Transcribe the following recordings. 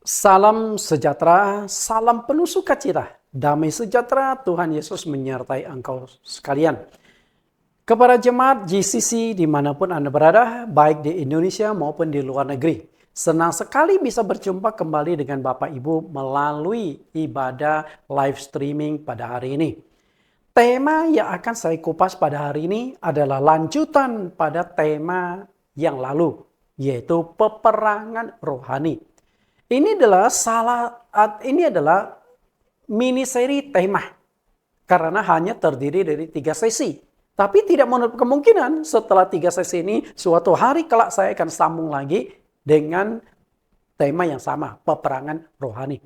Salam sejahtera, salam penuh sukacita. Damai sejahtera Tuhan Yesus menyertai engkau sekalian. Kepada jemaat GCC dimanapun Anda berada, baik di Indonesia maupun di luar negeri. Senang sekali bisa berjumpa kembali dengan Bapak Ibu melalui ibadah live streaming pada hari ini. Tema yang akan saya kupas pada hari ini adalah lanjutan pada tema yang lalu, yaitu peperangan rohani. Ini adalah mini seri tema karena hanya terdiri dari 3 sesi. Tapi tidak menutup kemungkinan setelah 3 sesi ini suatu hari kelak saya akan sambung lagi dengan tema yang sama, peperangan rohani.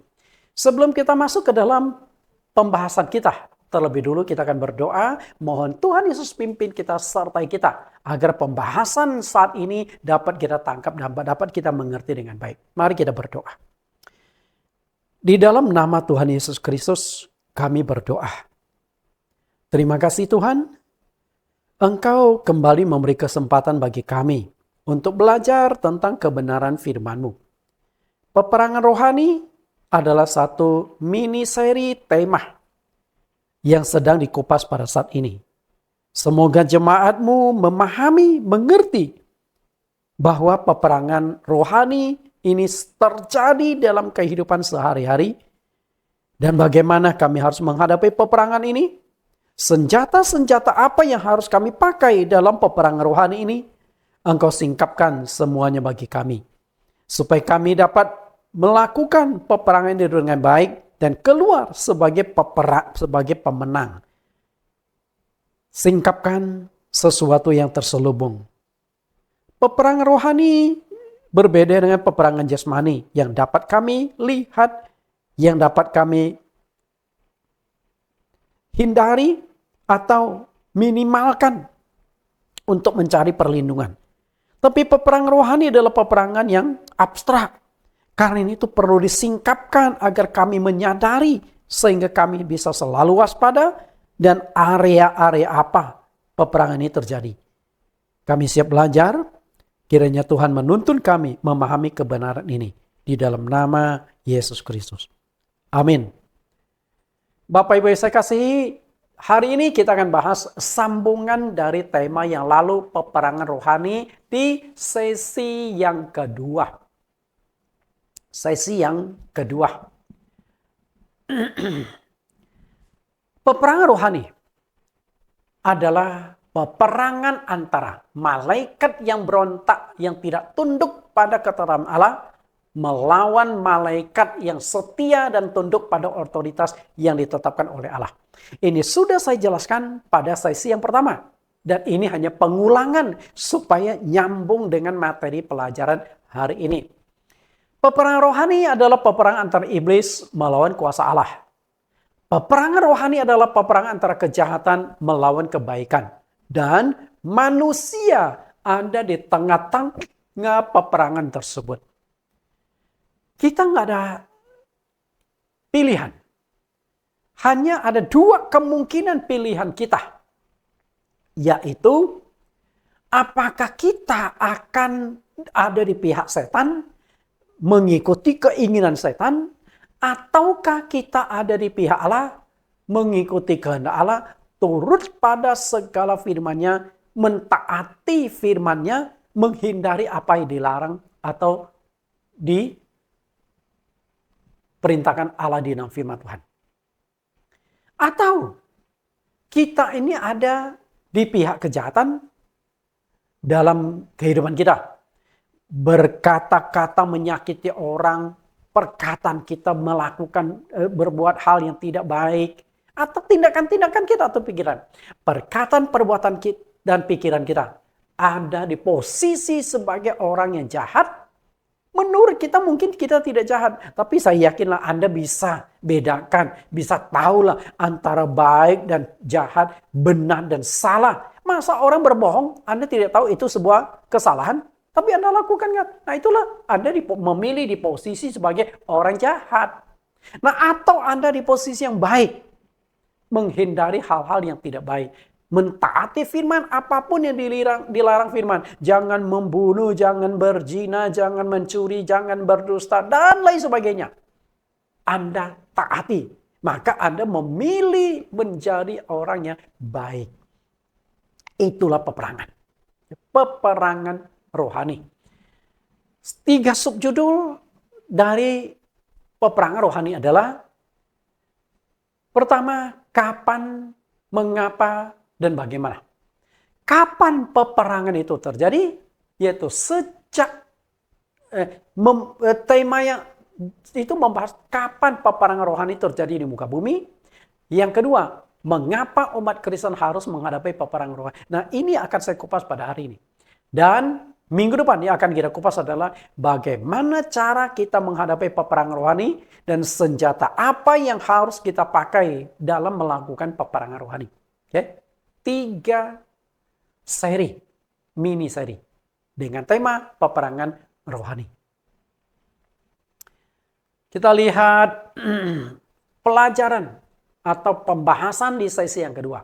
Sebelum kita masuk ke dalam pembahasan kita, terlebih dulu kita akan berdoa, mohon Tuhan Yesus pimpin kita, sertai kita, agar pembahasan saat ini dapat kita tangkap dan dapat kita mengerti dengan baik. Mari kita berdoa. Di dalam nama Tuhan Yesus Kristus, kami berdoa. Terima kasih Tuhan, Engkau kembali memberi kesempatan bagi kami untuk belajar tentang kebenaran firman-Mu. Peperangan rohani adalah satu mini seri tema yang sedang dikupas pada saat ini. Semoga jemaat-Mu memahami, mengerti bahwa peperangan rohani ini terjadi dalam kehidupan sehari-hari dan bagaimana kami harus menghadapi peperangan ini. Senjata-senjata apa yang harus kami pakai dalam peperangan rohani ini, Engkau singkapkan semuanya bagi kami. Supaya kami dapat melakukan peperangan ini dengan baik dan keluar sebagai pemenang. Singkapkan sesuatu yang terselubung. Peperangan rohani berbeda dengan peperangan jasmani yang dapat kami lihat, yang dapat kami hindari atau minimalkan untuk mencari perlindungan. Tapi peperangan rohani adalah peperangan yang abstrak. Karena ini itu perlu disingkapkan agar kami menyadari sehingga kami bisa selalu waspada dan area-area apa peperangan ini terjadi. Kami siap belajar, kiranya Tuhan menuntun kami memahami kebenaran ini di dalam nama Yesus Kristus. Amin. Bapak Ibu yang saya kasihi, hari ini kita akan bahas sambungan dari tema yang lalu, peperangan rohani di sesi yang kedua. Sesi yang kedua. Peperangan rohani adalah peperangan antara malaikat yang berontak, yang tidak tunduk pada ketentuan Allah, melawan malaikat yang setia dan tunduk pada otoritas yang ditetapkan oleh Allah. Ini sudah saya jelaskan pada sesi yang pertama. Dan ini hanya pengulangan supaya nyambung dengan materi pelajaran hari ini. Peperangan rohani adalah peperangan antara iblis melawan kuasa Allah. Peperangan rohani adalah peperangan antara kejahatan melawan kebaikan. Dan manusia ada di tengah-tengah peperangan tersebut. Kita nggak ada pilihan. Hanya ada 2 kemungkinan pilihan kita. Yaitu, apakah kita akan ada di pihak setan, mengikuti keinginan setan, ataukah kita ada di pihak Allah, mengikuti kehendak Allah, turut pada segala firman-Nya, mentaati firman-Nya, menghindari apa yang dilarang atau diperintahkan Allah di dalam firman Tuhan. Atau kita ini ada di pihak kejahatan dalam kehidupan kita. Berkata-kata menyakiti orang, perkataan kita melakukan, berbuat hal yang tidak baik, atau tindakan-tindakan kita atau pikiran. Perkataan, perbuatan kita, dan pikiran kita ada di posisi sebagai orang yang jahat. Menurut kita mungkin kita tidak jahat, tapi saya yakinlah Anda bisa bedakan, bisa tahulah antara baik dan jahat, benar dan salah. Masa orang berbohong, Anda tidak tahu itu sebuah kesalahan? Tapi Anda lakukan kan? Nah itulah Anda memilih di posisi sebagai orang jahat. Nah atau Anda di posisi yang baik. Menghindari hal-hal yang tidak baik. Mentaati firman, apapun yang dilarang firman. Jangan membunuh, jangan berzina, jangan mencuri, jangan berdusta, dan lain sebagainya. Anda taati, maka Anda memilih menjadi orang yang baik. Itulah peperangan. Peperangan rohani. 3 subjudul dari peperangan rohani adalah: pertama, kapan, mengapa, dan bagaimana. Kapan peperangan itu terjadi? Yaitu sejak tema yang itu membahas kapan peperangan rohani terjadi di muka bumi. Yang kedua, mengapa umat Kristen harus menghadapi peperangan rohani. Nah, ini akan saya kupas pada hari ini. Dan minggu depan yang akan kita kupas adalah bagaimana cara kita menghadapi peperangan rohani dan senjata apa yang harus kita pakai dalam melakukan peperangan rohani. Oke? 3 seri, mini seri dengan tema peperangan rohani. Kita lihat pelajaran atau pembahasan di sesi yang kedua.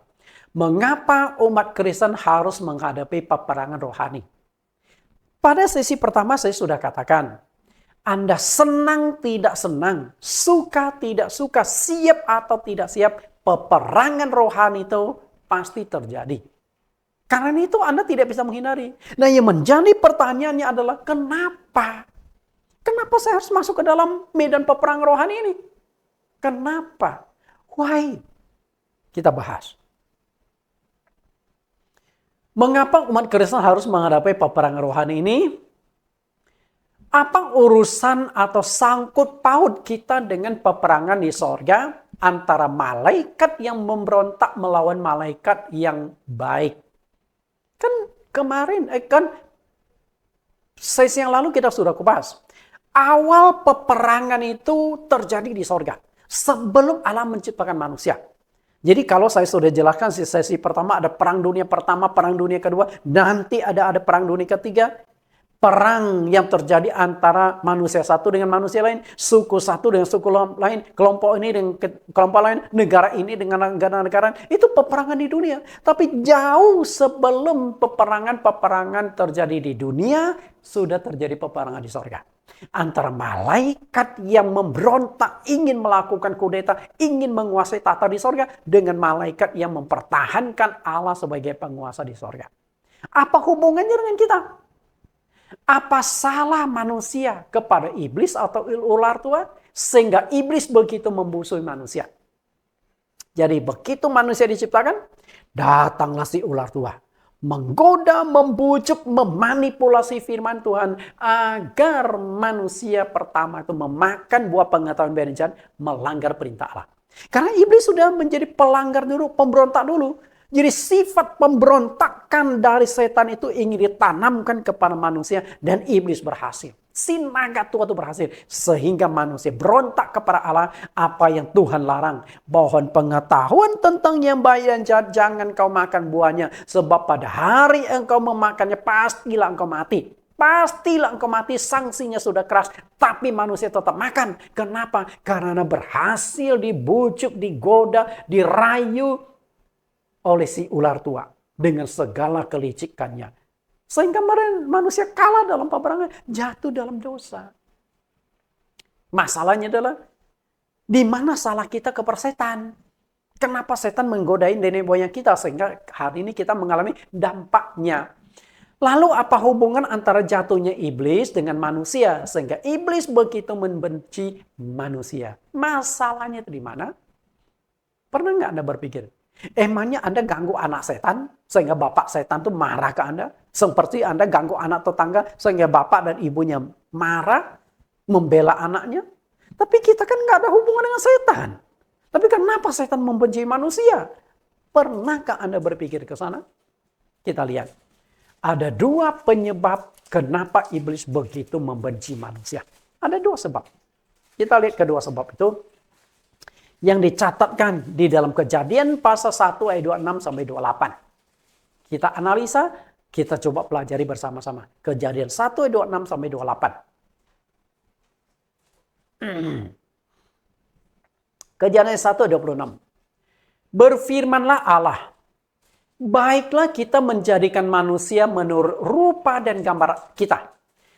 Mengapa umat Kristen harus menghadapi peperangan rohani? Pada sesi pertama saya sudah katakan, Anda senang tidak senang, suka tidak suka, siap atau tidak siap, peperangan rohani itu pasti terjadi. Karena itu Anda tidak bisa menghindari. Nah, yang menjadi pertanyaannya adalah kenapa? Kenapa saya harus masuk ke dalam medan peperangan rohani ini? Kenapa? Why? Kita bahas. Mengapa umat Kristen harus menghadapi peperangan rohani ini? Apa urusan atau sangkut paut kita dengan peperangan di sorga antara malaikat yang memberontak melawan malaikat yang baik? Kan kemarin, sesi yang lalu kita sudah kupas. Awal peperangan itu terjadi di sorga. Sebelum Allah menciptakan manusia. Jadi kalau saya sudah jelaskan di sesi pertama ada perang dunia pertama, perang dunia kedua. Nanti ada perang dunia ketiga. Perang yang terjadi antara manusia satu dengan manusia lain. Suku satu dengan suku lain. Kelompok ini dengan kelompok lain. Negara ini dengan negara-negara. Itu peperangan di dunia. Tapi jauh sebelum peperangan-peperangan terjadi di dunia. Sudah terjadi peperangan di sorga. Antara malaikat yang memberontak, ingin melakukan kudeta, ingin menguasai tata di sorga, dengan malaikat yang mempertahankan Allah sebagai penguasa di sorga. Apa hubungannya dengan kita? Apa salah manusia kepada iblis atau ular tua, sehingga iblis begitu membusuhi manusia? Jadi begitu manusia diciptakan, datanglah si ular tua. Menggoda, membujuk, memanipulasi firman Tuhan agar manusia pertama itu memakan buah pengetahuan baik dan jahat, melanggar perintah Allah. Karena iblis sudah menjadi pelanggar dulu, pemberontak dulu. Jadi sifat pemberontakan dari setan itu ingin ditanamkan kepada manusia dan iblis berhasil. Si naga tua itu berhasil sehingga manusia berontak kepada Allah apa yang Tuhan larang. Pohon pengetahuan tentang yang baik dan jahat jangan kau makan buahnya, sebab pada hari engkau memakannya pastilah engkau mati. Pastilah engkau mati, sanksinya sudah keras. Tapi manusia tetap makan. Kenapa? Karena berhasil dibujuk, digoda, dirayu oleh si ular tua dengan segala kelicikannya. Sehingga manusia kalah dalam peperangan, jatuh dalam dosa. Masalahnya adalah, di mana salah kita kepada setan? Kenapa setan menggodain nenek moyang kita sehingga hari ini kita mengalami dampaknya? Lalu apa hubungan antara jatuhnya iblis dengan manusia sehingga iblis begitu membenci manusia? Masalahnya itu di mana? Pernah nggak Anda berpikir? Emangnya Anda ganggu anak setan sehingga bapak setan itu marah ke Anda? Seperti Anda ganggu anak tetangga sehingga bapak dan ibunya marah, membela anaknya? Tapi kita kan nggak ada hubungan dengan setan. Tapi kenapa setan membenci manusia? Pernahkah Anda berpikir ke sana? Kita lihat. Ada 2 penyebab kenapa iblis begitu membenci manusia. Ada 2 sebab. Kita lihat kedua sebab itu. Yang dicatatkan di dalam Kejadian pasal 1 ayat 26 sampai 28. Kita analisa, kita coba pelajari bersama-sama. Kejadian 1 ayat 26 sampai 28. Kejadian 1 ayat 26. Berfirmanlah Allah, baiklah kita menjadikan manusia menurut rupa dan gambar kita,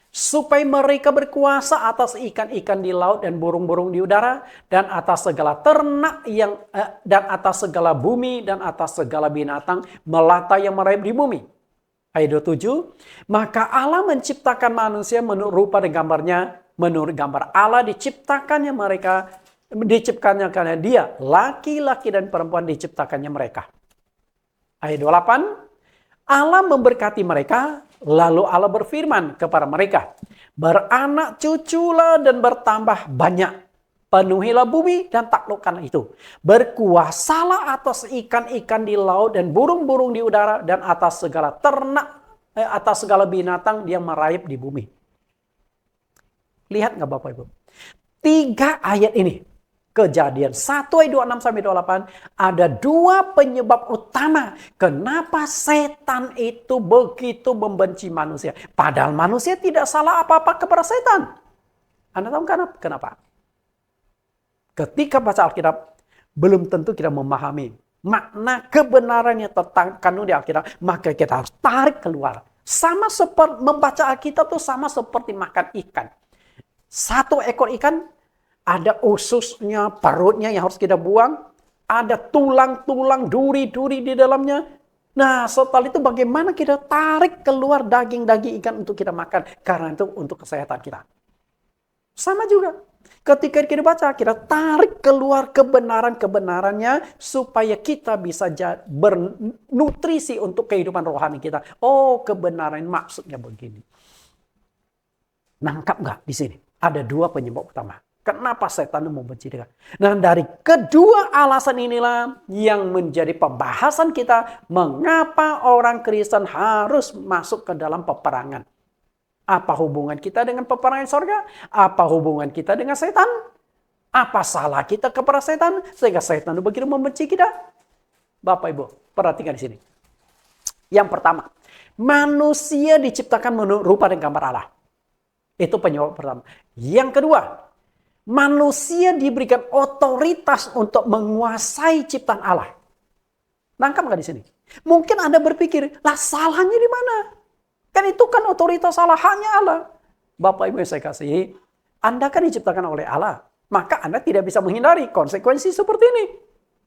supaya mereka berkuasa atas ikan-ikan di laut dan burung-burung di udara, dan atas segala ternak dan atas segala bumi, dan atas segala binatang melata yang merayap di bumi. Ayat 27, maka Allah menciptakan manusia menurut rupa dan gambarnya, menurut gambar Allah diciptakannya mereka, diciptakannya karena dia, laki-laki dan perempuan diciptakannya mereka. Ayat 28, Allah memberkati mereka, lalu Allah berfirman kepada mereka, beranak cuculah dan bertambah banyak. Penuhilah bumi dan taklukkanlah itu. Berkuasalah atas ikan-ikan di laut dan burung-burung di udara dan atas segala ternak, atas segala binatang yang merayap di bumi. Lihat nggak Bapak Ibu? 3 ayat ini. Kejadian 1 ayat 26 sampai 28 ada 2 penyebab utama kenapa setan itu begitu membenci manusia. Padahal manusia tidak salah apa-apa kepada setan. Anda tahu kenapa? Ketika baca Alkitab, belum tentu kita memahami makna kebenarannya tentang kanun di Alkitab, maka kita harus tarik keluar. Sama seperti membaca Alkitab itu sama seperti makan ikan. 1 ekor ikan, ada ususnya, perutnya yang harus kita buang. Ada tulang-tulang, duri-duri di dalamnya. Nah, setelah itu bagaimana kita tarik keluar daging-daging ikan untuk kita makan. Karena itu untuk kesehatan kita. Sama juga. Ketika kita baca, kita tarik keluar kebenaran-kebenarannya supaya kita bisa bernutrisi untuk kehidupan rohani kita. Oh, kebenaran maksudnya begini. Nangkap nggak di sini? Ada 2 penyebab utama. Kenapa setan membenci dia? Nah, dari kedua alasan inilah yang menjadi pembahasan kita mengapa orang Kristen harus masuk ke dalam peperangan. Apa hubungan kita dengan peperangan sorga? Apa hubungan kita dengan setan? Apa salah kita kepada setan sehingga setan begitu membenci kita? Bapak Ibu, perhatikan di sini. Yang pertama, manusia diciptakan menurut rupa dan gambar Allah. Itu penyebab pertama. Yang kedua, manusia diberikan otoritas untuk menguasai ciptaan Allah. Nangkap nggak di sini? Mungkin Anda berpikir, lah salahnya di mana? Kan itu kan otoritas Allah, hanya Allah. Bapak Ibu yang saya kasihi, Anda kan diciptakan oleh Allah. Maka Anda tidak bisa menghindari konsekuensi seperti ini.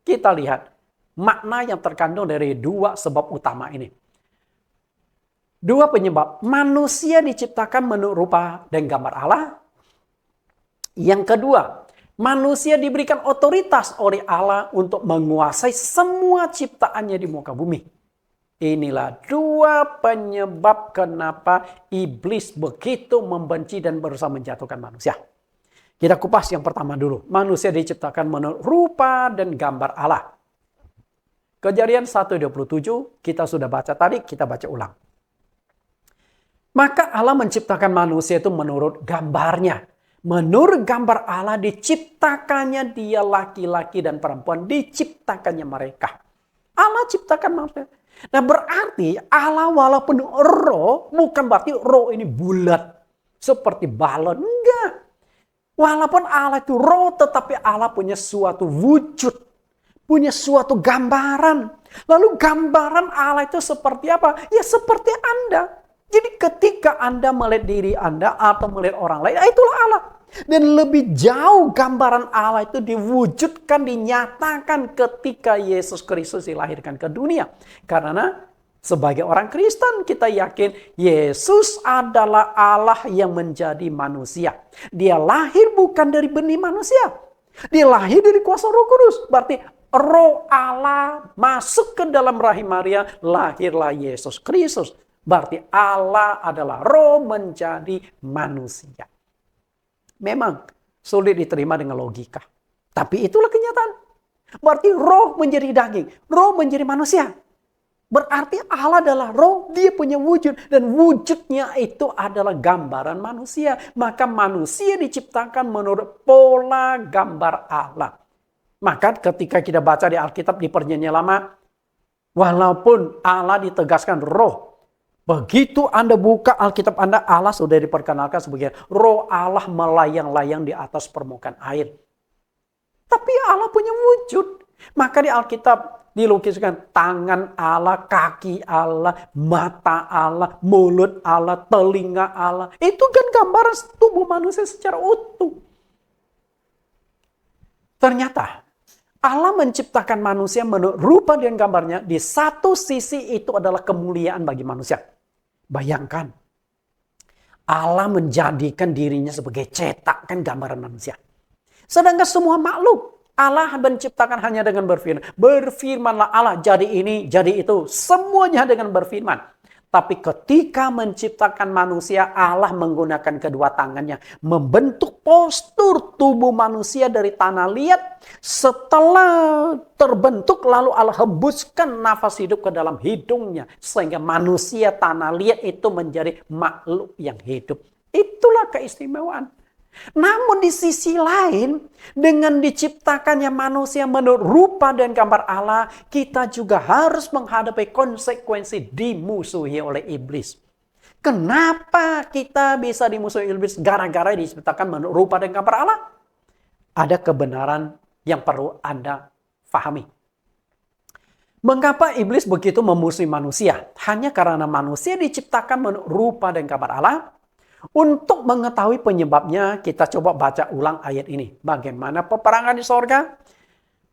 Kita lihat makna yang terkandung dari 2 sebab utama ini. 2 penyebab. Manusia diciptakan menurut rupa dan gambar Allah. Yang kedua, manusia diberikan otoritas oleh Allah untuk menguasai semua ciptaannya di muka bumi. Inilah 2 penyebab kenapa iblis begitu membenci dan berusaha menjatuhkan manusia. Kita kupas yang pertama dulu. Manusia diciptakan menurut rupa dan gambar Allah. Kejadian 1:27 kita sudah baca tadi, kita baca ulang. Maka Allah menciptakan manusia itu menurut gambarnya. Menurut gambar Allah diciptakannya dia laki-laki dan perempuan, diciptakannya mereka. Allah ciptakan manusia. Nah berarti Allah walaupun roh, bukan berarti roh ini bulat seperti balon. Enggak. Walaupun Allah itu roh, tetapi Allah punya suatu wujud. Punya suatu gambaran. Lalu gambaran Allah itu seperti apa? Ya seperti Anda. Jadi ketika Anda melihat diri Anda atau melihat orang lain, itulah Allah. Dan lebih jauh gambaran Allah itu diwujudkan, dinyatakan ketika Yesus Kristus dilahirkan ke dunia. Karena sebagai orang Kristen kita yakin Yesus adalah Allah yang menjadi manusia. Dia lahir bukan dari benih manusia. Dia lahir dari kuasa Roh Kudus. Berarti Roh Allah masuk ke dalam rahim Maria, lahirlah Yesus Kristus. Berarti Allah adalah roh menjadi manusia. Memang sulit diterima dengan logika. Tapi itulah kenyataan. Berarti roh menjadi daging. Roh menjadi manusia. Berarti Allah adalah roh. Dia punya wujud. Dan wujudnya itu adalah gambaran manusia. Maka manusia diciptakan menurut pola gambar Allah. Maka ketika kita baca di Alkitab di Perjanjian Lama. Walaupun Allah ditegaskan roh. Begitu Anda buka Alkitab Anda, Allah sudah diperkenalkan sebagai roh Allah melayang-layang di atas permukaan air. Tapi Allah punya wujud. Maka di Alkitab dilukiskan tangan Allah, kaki Allah, mata Allah, mulut Allah, telinga Allah. Itu kan gambaran tubuh manusia secara utuh. Ternyata Allah menciptakan manusia menurut rupa dan gambarnya. Di satu sisi itu adalah kemuliaan bagi manusia. Bayangkan, Allah menjadikan dirinya sebagai cetakan gambaran manusia. Sedangkan semua makhluk, Allah menciptakan hanya dengan berfirman. Berfirmanlah Allah, jadi ini, jadi itu. Semuanya dengan berfirman. Tapi ketika menciptakan manusia, Allah menggunakan kedua tangannya. Membentuk postur tubuh manusia dari tanah liat. Setelah terbentuk, lalu Allah hembuskan nafas hidup ke dalam hidungnya. Sehingga manusia tanah liat itu menjadi makhluk yang hidup. Itulah keistimewaan. Namun di sisi lain, dengan diciptakannya manusia menurut rupa dan gambar Allah, kita juga harus menghadapi konsekuensi dimusuhi oleh iblis. Kenapa kita bisa dimusuhi iblis? Gara-gara diciptakan menurut rupa dan gambar Allah. Ada kebenaran yang perlu Anda pahami. Mengapa iblis begitu memusuhi manusia? Hanya karena manusia diciptakan menurut rupa dan gambar Allah. Untuk mengetahui penyebabnya, kita coba baca ulang ayat ini. Bagaimana peperangan di sorga?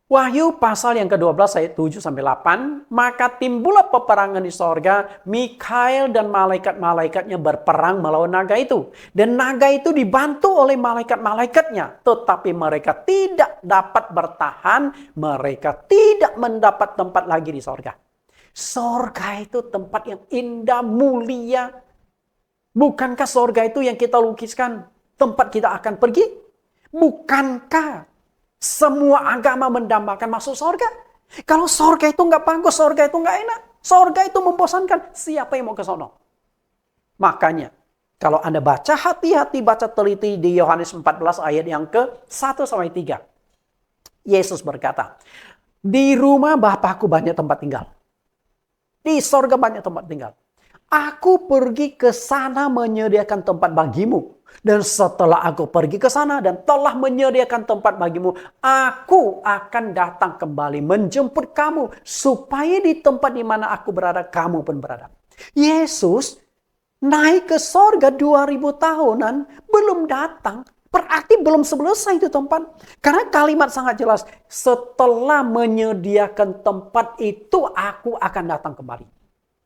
Wahyu pasal yang ke-12 ayat 7-8. Maka timbullah peperangan di sorga. Mikael dan malaikat-malaikatnya berperang melawan naga itu. Dan naga itu dibantu oleh malaikat-malaikatnya. Tetapi mereka tidak dapat bertahan. Mereka tidak mendapat tempat lagi di sorga. Sorga itu tempat yang indah, mulia. Bukankah sorga itu yang kita lukiskan tempat kita akan pergi? Bukankah semua agama mendambakan masuk sorga? Kalau sorga itu nggak bagus, sorga itu nggak enak, sorga itu membosankan, siapa yang mau ke sono? Makanya, kalau Anda baca hati-hati, baca teliti di Yohanes 14 ayat yang ke-1-3. Yesus berkata, di rumah Bapakku banyak tempat tinggal. Di sorga banyak tempat tinggal. Aku pergi ke sana menyediakan tempat bagimu. Dan setelah aku pergi ke sana dan telah menyediakan tempat bagimu, aku akan datang kembali menjemput kamu. Supaya di tempat di mana aku berada, kamu pun berada. Yesus naik ke sorga 2000 tahunan, belum datang. Berarti belum selesai itu tempat. Karena kalimat sangat jelas. Setelah menyediakan tempat itu, aku akan datang kembali.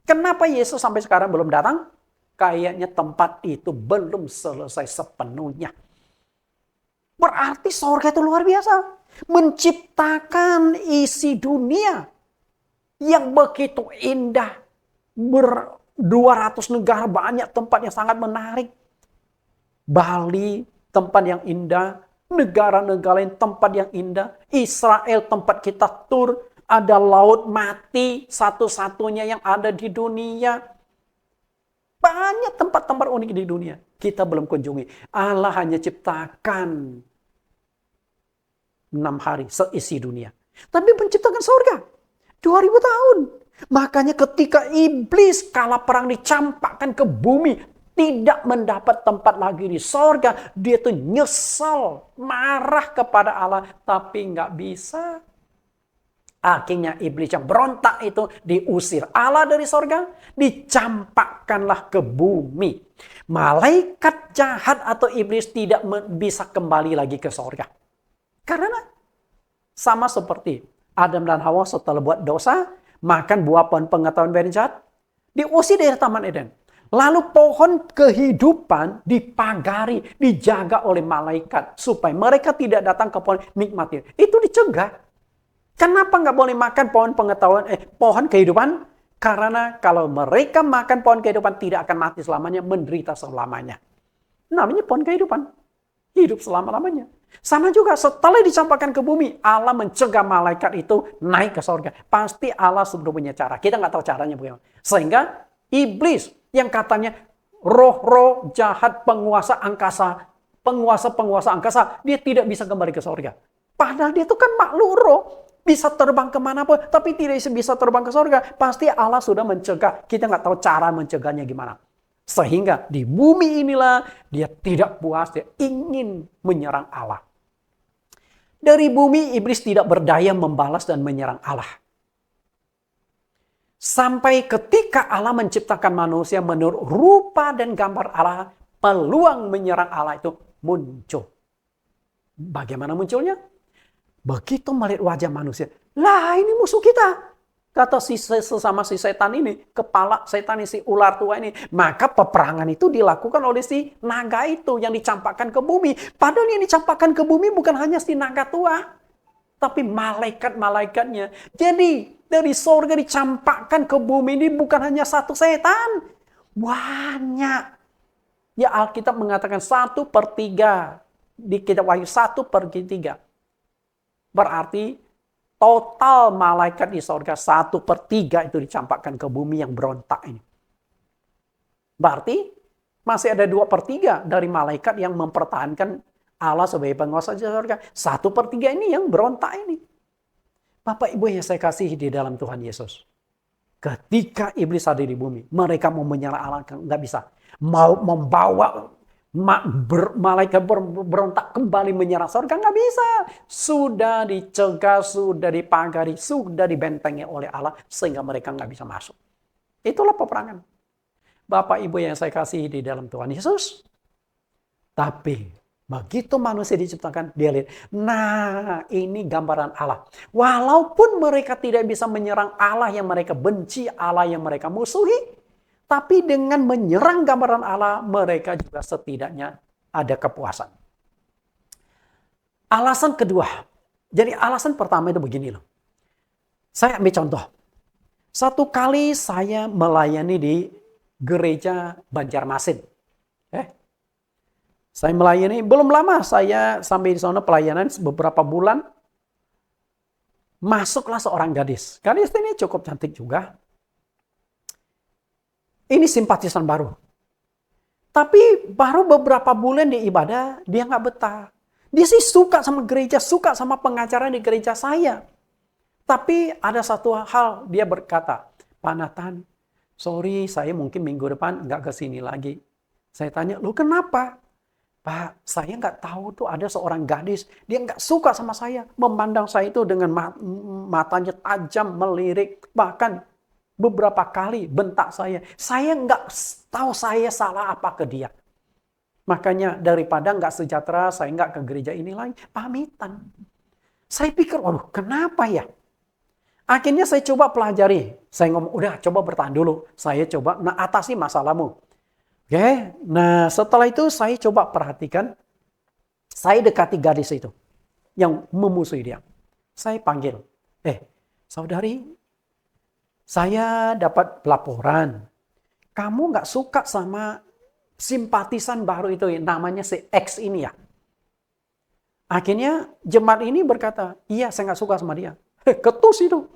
Kenapa Yesus sampai sekarang belum datang? Kayaknya tempat itu belum selesai sepenuhnya. Berarti sorga itu luar biasa. Menciptakan isi dunia yang begitu indah. 200 negara, banyak tempat yang sangat menarik. Bali, tempat yang indah. Negara-negara lain, tempat yang indah. Israel, tempat kita tur. Ada laut mati, satu-satunya yang ada di dunia. Banyak tempat-tempat unik di dunia. Kita belum kunjungi. Allah hanya ciptakan 6 hari seisi dunia. Tapi menciptakan surga 2000 tahun. Makanya ketika iblis kalah perang dicampakkan ke bumi, tidak mendapat tempat lagi di surga, dia tuh nyesal, marah kepada Allah, tapi nggak bisa. Akhirnya iblis yang berontak itu diusir Allah dari sorga, dicampakkanlah ke bumi. Malaikat jahat atau iblis tidak bisa kembali lagi ke sorga. Karena sama seperti Adam dan Hawa setelah buat dosa, makan buah pohon pengetahuan baik dan jahat, diusir dari Taman Eden. Lalu pohon kehidupan dipagari, dijaga oleh malaikat supaya mereka tidak datang ke pohon nikmati. Itu dicegah. Kenapa nggak boleh makan pohon pengetahuan, pohon kehidupan? Karena kalau mereka makan pohon kehidupan tidak akan mati selamanya, menderita selamanya. Namanya pohon kehidupan. Hidup selama-lamanya. Sama juga setelah dicampakkan ke bumi, Allah mencegah malaikat itu naik ke surga. Pasti Allah sudah punya cara. Kita nggak tahu caranya bagaimana. Sehingga iblis yang katanya roh-roh jahat penguasa angkasa, penguasa-penguasa angkasa, dia tidak bisa kembali ke surga. Padahal dia itu kan makhluk roh. Bisa terbang kemanapun, tapi tidak bisa terbang ke surga. Pasti Allah sudah mencegah. Kita nggak tahu cara mencegahnya gimana. Sehingga di bumi inilah dia tidak puas, dia ingin menyerang Allah. Dari bumi, iblis tidak berdaya membalas dan menyerang Allah. Sampai ketika Allah menciptakan manusia menurut rupa dan gambar Allah, peluang menyerang Allah itu muncul. Bagaimana munculnya? Begitu melihat wajah manusia, lah ini musuh kita. Kata sesama si setan ini, kepala setan ini, si ular tua ini. Maka peperangan itu dilakukan oleh si naga itu yang dicampakkan ke bumi. Padahal yang dicampakkan ke bumi bukan hanya si naga tua, tapi malaikat-malaikatnya. Jadi dari surga dicampakkan ke bumi ini bukan hanya satu setan. Banyak. Ya Alkitab mengatakan 1/3. Di kitab Wahyu 1/3. Berarti total malaikat di surga 1/3 itu dicampakkan ke bumi yang berontak ini. Berarti masih ada 2/3 dari malaikat yang mempertahankan Allah sebagai penguasa di surga. 1/3 ini yang berontak ini. Bapak Ibu yang saya kasihi di dalam Tuhan Yesus. Ketika iblis ada di bumi, mereka mau menyerang Allah, nggak bisa. Mau membawa malaikat berontak kembali menyerang surga, nggak bisa. Sudah dicegah, sudah dipagari, sudah dibentengi oleh Allah, sehingga mereka nggak bisa masuk. Itulah peperangan. Bapak Ibu yang saya kasihi di dalam Tuhan Yesus. Tapi begitu manusia diciptakan, dia lihat, nah ini gambaran Allah. Walaupun mereka tidak bisa menyerang Allah yang mereka benci, Allah yang mereka musuhi, tapi dengan menyerang gambaran Allah, mereka juga setidaknya ada kepuasan. Alasan kedua, jadi alasan pertama itu begini loh. Saya ambil contoh. Satu kali saya melayani di gereja Banjarmasin. Saya melayani, belum lama saya sampai di sana pelayanan beberapa bulan. Masuklah seorang gadis. Gadis ini cukup cantik juga. Ini simpatisan baru. Tapi baru beberapa bulan di ibadah, dia nggak betah. Dia sih suka sama gereja, suka sama pengajaran di gereja saya. Tapi ada satu hal, dia berkata, Pak Nathan, sorry saya mungkin minggu depan nggak ke sini lagi. Saya tanya, lu kenapa? Pak, saya nggak tahu tuh ada seorang gadis, dia nggak suka sama saya, memandang saya itu dengan matanya tajam, melirik, bahkan beberapa kali bentak saya. Saya nggak tahu saya salah apa ke dia. Makanya daripada nggak sejahtera, saya nggak ke gereja ini lagi, pamitan. Saya pikir, waduh kenapa ya? Akhirnya saya coba pelajari. Saya ngomong, udah coba bertahan dulu. Saya coba atasi masalahmu. Oke, nah setelah itu saya coba perhatikan, saya dekati gadis itu yang memusuhi dia. Saya panggil, saudari, saya dapat laporan, kamu nggak suka sama simpatisan baru itu, namanya si X ini ya. Akhirnya jemaat ini berkata, iya saya nggak suka sama dia. Ketus itu.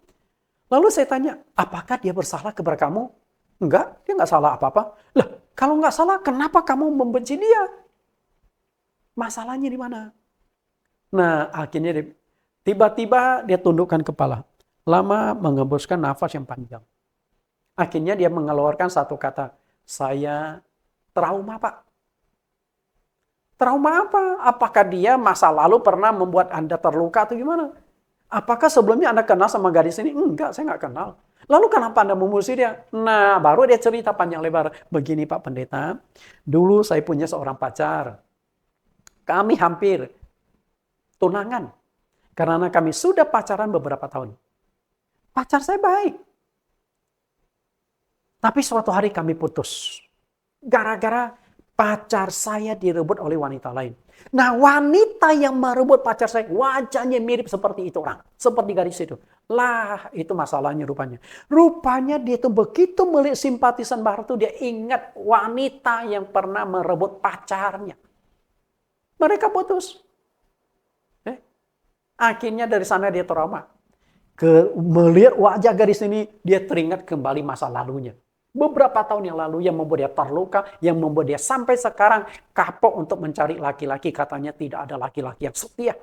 Lalu saya tanya, apakah dia bersalah kepada kamu? Enggak, dia nggak salah apa-apa. Lah, kalau nggak salah, kenapa kamu membenci dia? Masalahnya di mana? Nah, akhirnya tiba-tiba dia tundukkan kepala. Lama mengembuskan nafas yang panjang. Akhirnya dia mengeluarkan satu kata. Saya trauma, Pak. Trauma apa? Apakah dia masa lalu pernah membuat Anda terluka atau gimana? Apakah sebelumnya Anda kenal sama gadis ini? Enggak, saya nggak kenal. Lalu kenapa Anda memusuhi dia? Nah, baru dia cerita panjang lebar. Begini Pak Pendeta, dulu saya punya seorang pacar. Kami hampir tunangan. Karena kami sudah pacaran beberapa tahun. Pacar saya baik. Tapi suatu hari kami putus. Gara-gara pacar saya direbut oleh wanita lain. Nah, wanita yang merebut pacar saya, wajahnya mirip seperti itu orang. Seperti gadis itu. Lah, itu masalahnya rupanya. Rupanya dia tuh begitu melihat simpatisan baru tuh, dia ingat wanita yang pernah merebut pacarnya. Mereka putus. Akhirnya dari sana dia trauma. Melihat wajah gadis ini, dia teringat kembali masa lalunya. Beberapa tahun yang lalu yang membuat dia terluka, yang membuat dia sampai sekarang kapok untuk mencari laki-laki. Katanya tidak ada laki-laki yang setia.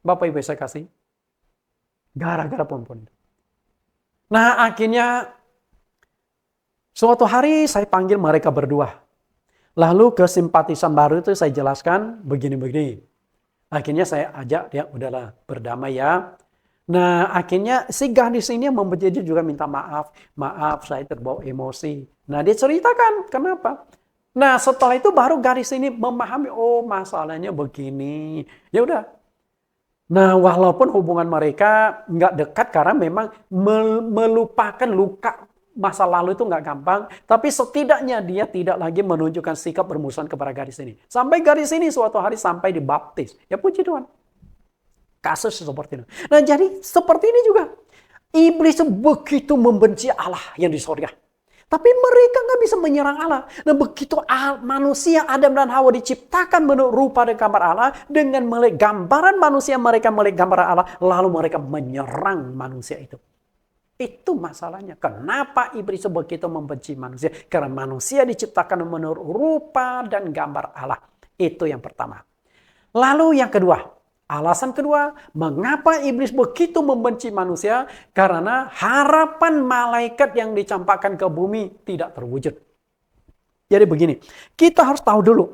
Bapak Ibu saya kasih. Gara-gara perempuan itu. Nah akhirnya suatu hari saya panggil mereka berdua. Lalu ke simpatisan baru itu saya jelaskan begini-begini. Akhirnya saya ajak dia, udahlah berdamai ya. Nah, akhirnya si gadis ini membenci juga minta maaf. Maaf, saya terbawa emosi. Nah, dia ceritakan kenapa. Nah, setelah itu baru gadis ini memahami, oh masalahnya begini. Ya udah. Nah, walaupun hubungan mereka nggak dekat karena memang melupakan luka masa lalu itu nggak gampang. Tapi setidaknya dia tidak lagi menunjukkan sikap bermusuhan kepada gadis ini. Sampai gadis ini suatu hari sampai dibaptis. Ya puji Tuhan. Kasus seperti itu. Nah, jadi seperti ini juga. Iblis begitu membenci Allah yang di sorga. Tapi mereka nggak bisa menyerang Allah. Nah, begitu manusia Adam dan Hawa diciptakan menurut rupa dan gambar Allah, dengan melihat gambaran manusia, mereka melihat gambaran Allah, lalu mereka menyerang manusia itu. Itu masalahnya. Kenapa iblis begitu membenci manusia? Karena manusia diciptakan menurut rupa dan gambar Allah. Itu yang pertama. Lalu yang kedua, alasan kedua, mengapa iblis begitu membenci manusia? Karena harapan malaikat yang dicampakkan ke bumi tidak terwujud. Jadi begini, kita harus tahu dulu,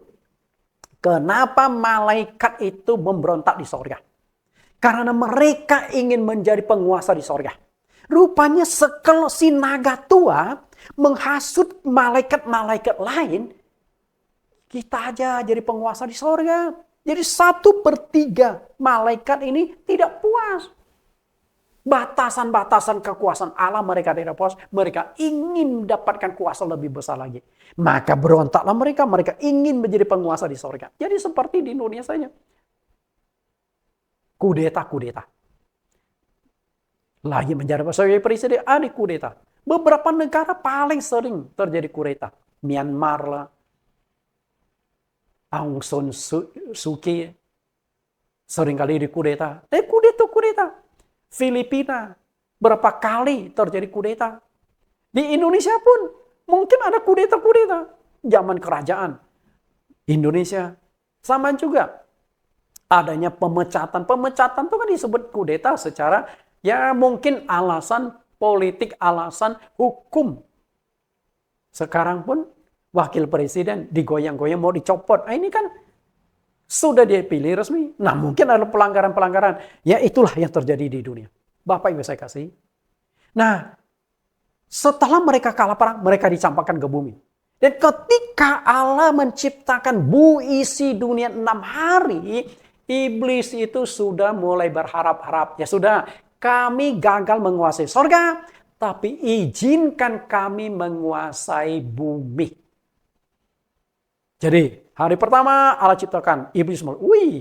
kenapa malaikat itu memberontak di sorga. Karena mereka ingin menjadi penguasa di sorga. Rupanya kalau si naga tua menghasut malaikat-malaikat lain, kita aja jadi penguasa di sorga. Jadi 1/3 malaikat ini tidak puas. Batasan-batasan kekuasaan Allah mereka tidak puas. Mereka ingin mendapatkan kuasa lebih besar lagi. Maka berontaklah mereka. Mereka ingin menjadi penguasa di sorga. Jadi seperti di dunia saja. Kudeta. Lagi menjadi sebagai presiden, ada kudeta. Beberapa negara paling sering terjadi kudeta. Myanmar lah. Aung San Suu Kyi seringkali dikudeta. Kudeta. Filipina berapa kali terjadi kudeta. Di Indonesia pun mungkin ada kudeta. Zaman kerajaan Indonesia sama juga. Adanya pemecatan. Pemecatan itu kan disebut kudeta secara ya mungkin alasan politik, alasan hukum. Sekarang pun wakil presiden digoyang-goyang mau dicopot. Nah, ini kan sudah dipilih resmi. Nah, mungkin ada pelanggaran-pelanggaran. Ya itulah yang terjadi di dunia. Bapak Ibu saya kasih. Nah, setelah mereka kalah perang, mereka dicampakkan ke bumi. Dan ketika Allah menciptakan isi dunia 6 hari, iblis itu sudah mulai berharap-harap. Ya sudah, kami gagal menguasai sorga, tapi izinkan kami menguasai bumi. Jadi, hari pertama Allah ciptakan, iblis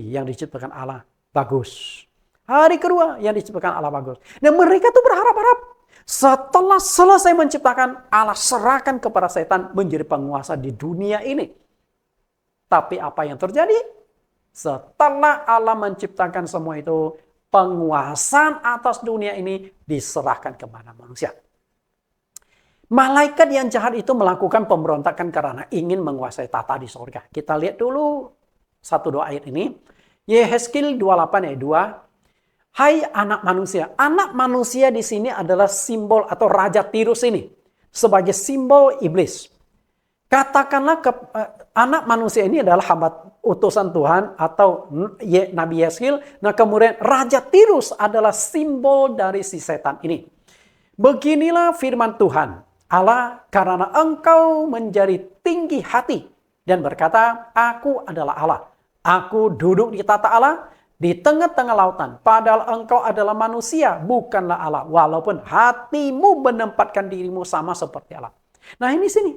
yang diciptakan Allah bagus. Hari kedua yang diciptakan Allah bagus. Dan mereka tuh berharap-harap. Setelah selesai menciptakan, Allah serahkan kepada setan menjadi penguasa di dunia ini. Tapi apa yang terjadi? Setelah Allah menciptakan semua itu, penguasaan atas dunia ini diserahkan kepada manusia. Malaikat yang jahat itu melakukan pemberontakan karena ingin menguasai tata di sorga. Kita lihat dulu 1-2 ayat ini. Yehezkiel 28 ayat 2. Hai anak manusia. Anak manusia di sini adalah simbol atau Raja Tirus ini. Sebagai simbol iblis. Katakanlah anak manusia ini adalah hamba utusan Tuhan atau Nabi Yehezkiel. Nah kemudian Raja Tirus adalah simbol dari si setan ini. Beginilah firman Tuhan. Allah, karena engkau menjadi tinggi hati dan berkata, aku adalah Allah. Aku duduk di tata Allah di tengah-tengah lautan. Padahal engkau adalah manusia, bukanlah Allah. Walaupun hatimu menempatkan dirimu sama seperti Allah. Nah ini sini.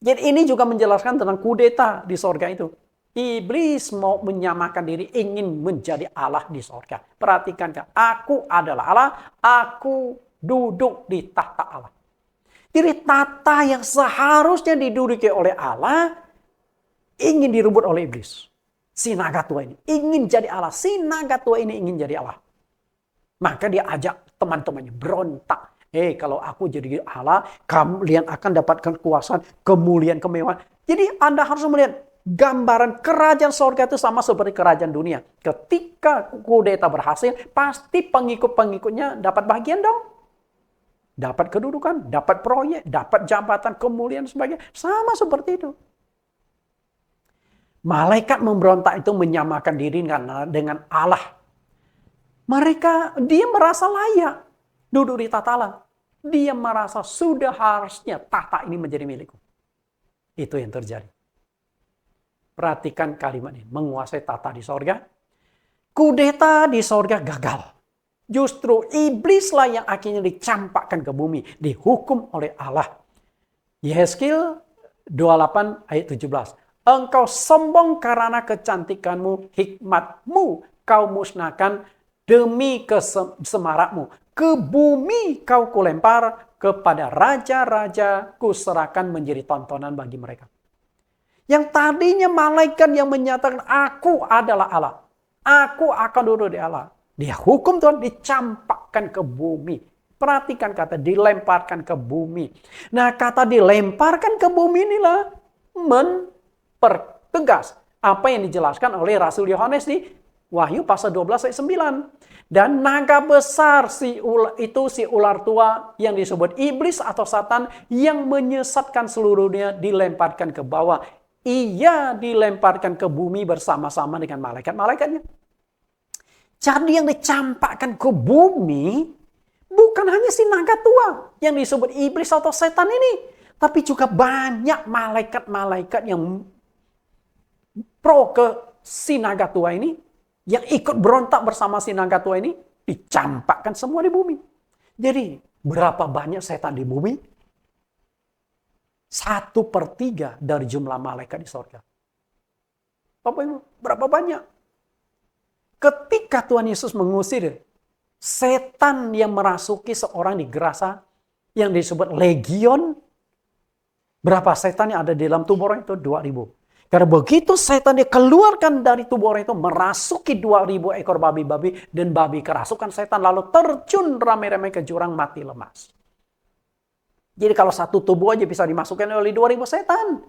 Jadi ini juga menjelaskan tentang kudeta di sorga itu. Iblis mau menyamakan diri, ingin menjadi Allah di sorga. Perhatikan, aku adalah Allah, aku duduk di tahta Allah. Jadi tata yang seharusnya diduduki oleh Allah, ingin direbut oleh iblis. Si naga tua ini ingin jadi Allah. Si naga tua ini ingin jadi Allah. Maka dia ajak teman-temannya berontak. Kalau aku jadi Allah, kalian akan dapatkan kekuasaan, kemuliaan, kemewahan. Jadi Anda harus melihat gambaran kerajaan sorga itu sama seperti kerajaan dunia. Ketika kudeta berhasil, pasti pengikut-pengikutnya dapat bagian dong. Dapat kedudukan, dapat proyek, dapat jabatan, kemuliaan, sebagainya. Sama seperti itu. Malaikat memberontak itu menyamakan diri dengan Allah. Dia merasa layak duduk di tata Allah. Dia merasa sudah harusnya tahta ini menjadi milikku. Itu yang terjadi. Perhatikan kalimat ini. Menguasai tahta di sorga. Kudeta di sorga gagal. Justru iblislah yang akhirnya dicampakkan ke bumi. Dihukum oleh Allah. Yehezkiel 28 ayat 17. Engkau sombong karena kecantikanmu, hikmatmu kau musnahkan demi semarakmu. Ke bumi kau kulempar, kepada raja-raja kuserahkan menjadi tontonan bagi mereka. Yang tadinya malaikat yang menyatakan aku adalah Allah. Aku akan duduk di Allah. Dia hukum Tuhan dicampakkan ke bumi. Perhatikan kata dilemparkan ke bumi. Nah kata dilemparkan ke bumi inilah mempertegas apa yang dijelaskan oleh Rasul Yohanes di Wahyu pasal 12 ayat 9. Dan naga besar si ular tua yang disebut iblis atau Satan yang menyesatkan seluruhnya dilemparkan ke bawah. Ia dilemparkan ke bumi bersama-sama dengan malaikat-malaikatnya. Jadi yang dicampakkan ke bumi bukan hanya si naga tua yang disebut iblis atau setan ini. Tapi juga banyak malaikat-malaikat yang pro ke si naga tua ini. Yang ikut berontak bersama si naga tua ini. Dicampakkan semua di bumi. Jadi berapa banyak setan di bumi? 1/3 dari jumlah malaikat di surga. Bapak Ibu, berapa banyak? Ketika Tuhan Yesus mengusir setan yang merasuki seorang di Gerasa yang disebut legion, berapa setan yang ada di dalam tubuh orang itu? 2.000. Karena begitu setan dikeluarkan dari tubuh orang itu, merasuki 2.000 ekor babi-babi, dan babi kerasukan setan, lalu terjun ramai-ramai ke jurang mati lemas. Jadi kalau satu tubuh aja bisa dimasukkan oleh 2.000 setan.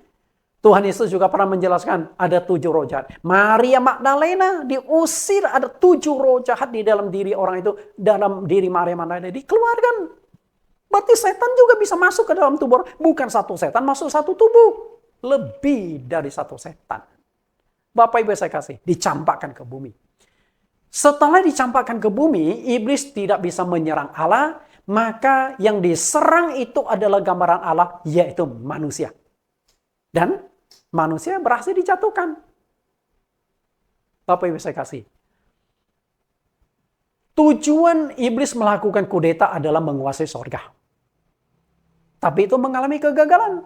Tuhan Yesus juga pernah menjelaskan ada 7 roh jahat. Maria Magdalena diusir, ada 7 roh jahat di dalam diri orang itu, dalam diri Maria Magdalena dikeluarkan. Berarti setan juga bisa masuk ke dalam tubuh. Bukan satu setan masuk satu tubuh. Lebih dari satu setan. Bapak Ibu saya kasih, dicampakkan ke bumi. Setelah dicampakkan ke bumi, iblis tidak bisa menyerang Allah, maka yang diserang itu adalah gambaran Allah, yaitu manusia. Dan manusia berhasil dijatuhkan. Bapak Ibu saya kasih. Tujuan iblis melakukan kudeta adalah menguasai sorga. Tapi itu mengalami kegagalan.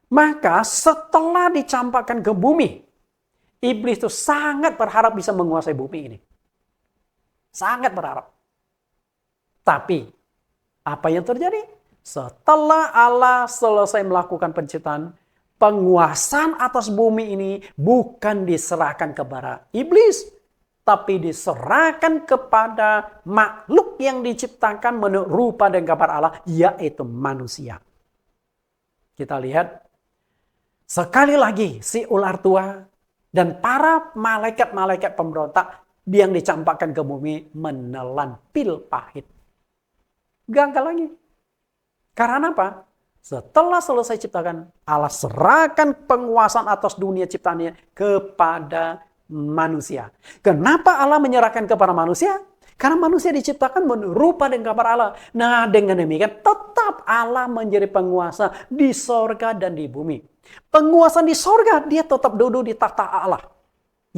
Maka setelah dicampakkan ke bumi, iblis itu sangat berharap bisa menguasai bumi ini. Sangat berharap. Tapi, apa yang terjadi? Setelah Allah selesai melakukan penciptaan, penguasaan atas bumi ini bukan diserahkan kepada iblis, tapi diserahkan kepada makhluk yang diciptakan menurut rupa dan gambar Allah, yaitu manusia. Kita lihat, sekali lagi si ular tua dan para malaikat-malaikat pemberontak yang dicampakkan ke bumi menelan pil pahit. Gagal lagi. Karena apa? Setelah selesai ciptakan, Allah serahkan penguasaan atas dunia ciptaannya kepada manusia. Kenapa Allah menyerahkan kepada manusia? Karena manusia diciptakan menurut rupa dan gambar Allah. Nah, dengan demikian tetap Allah menjadi penguasa di sorga dan di bumi. Penguasa di sorga, dia tetap duduk di tahta Allah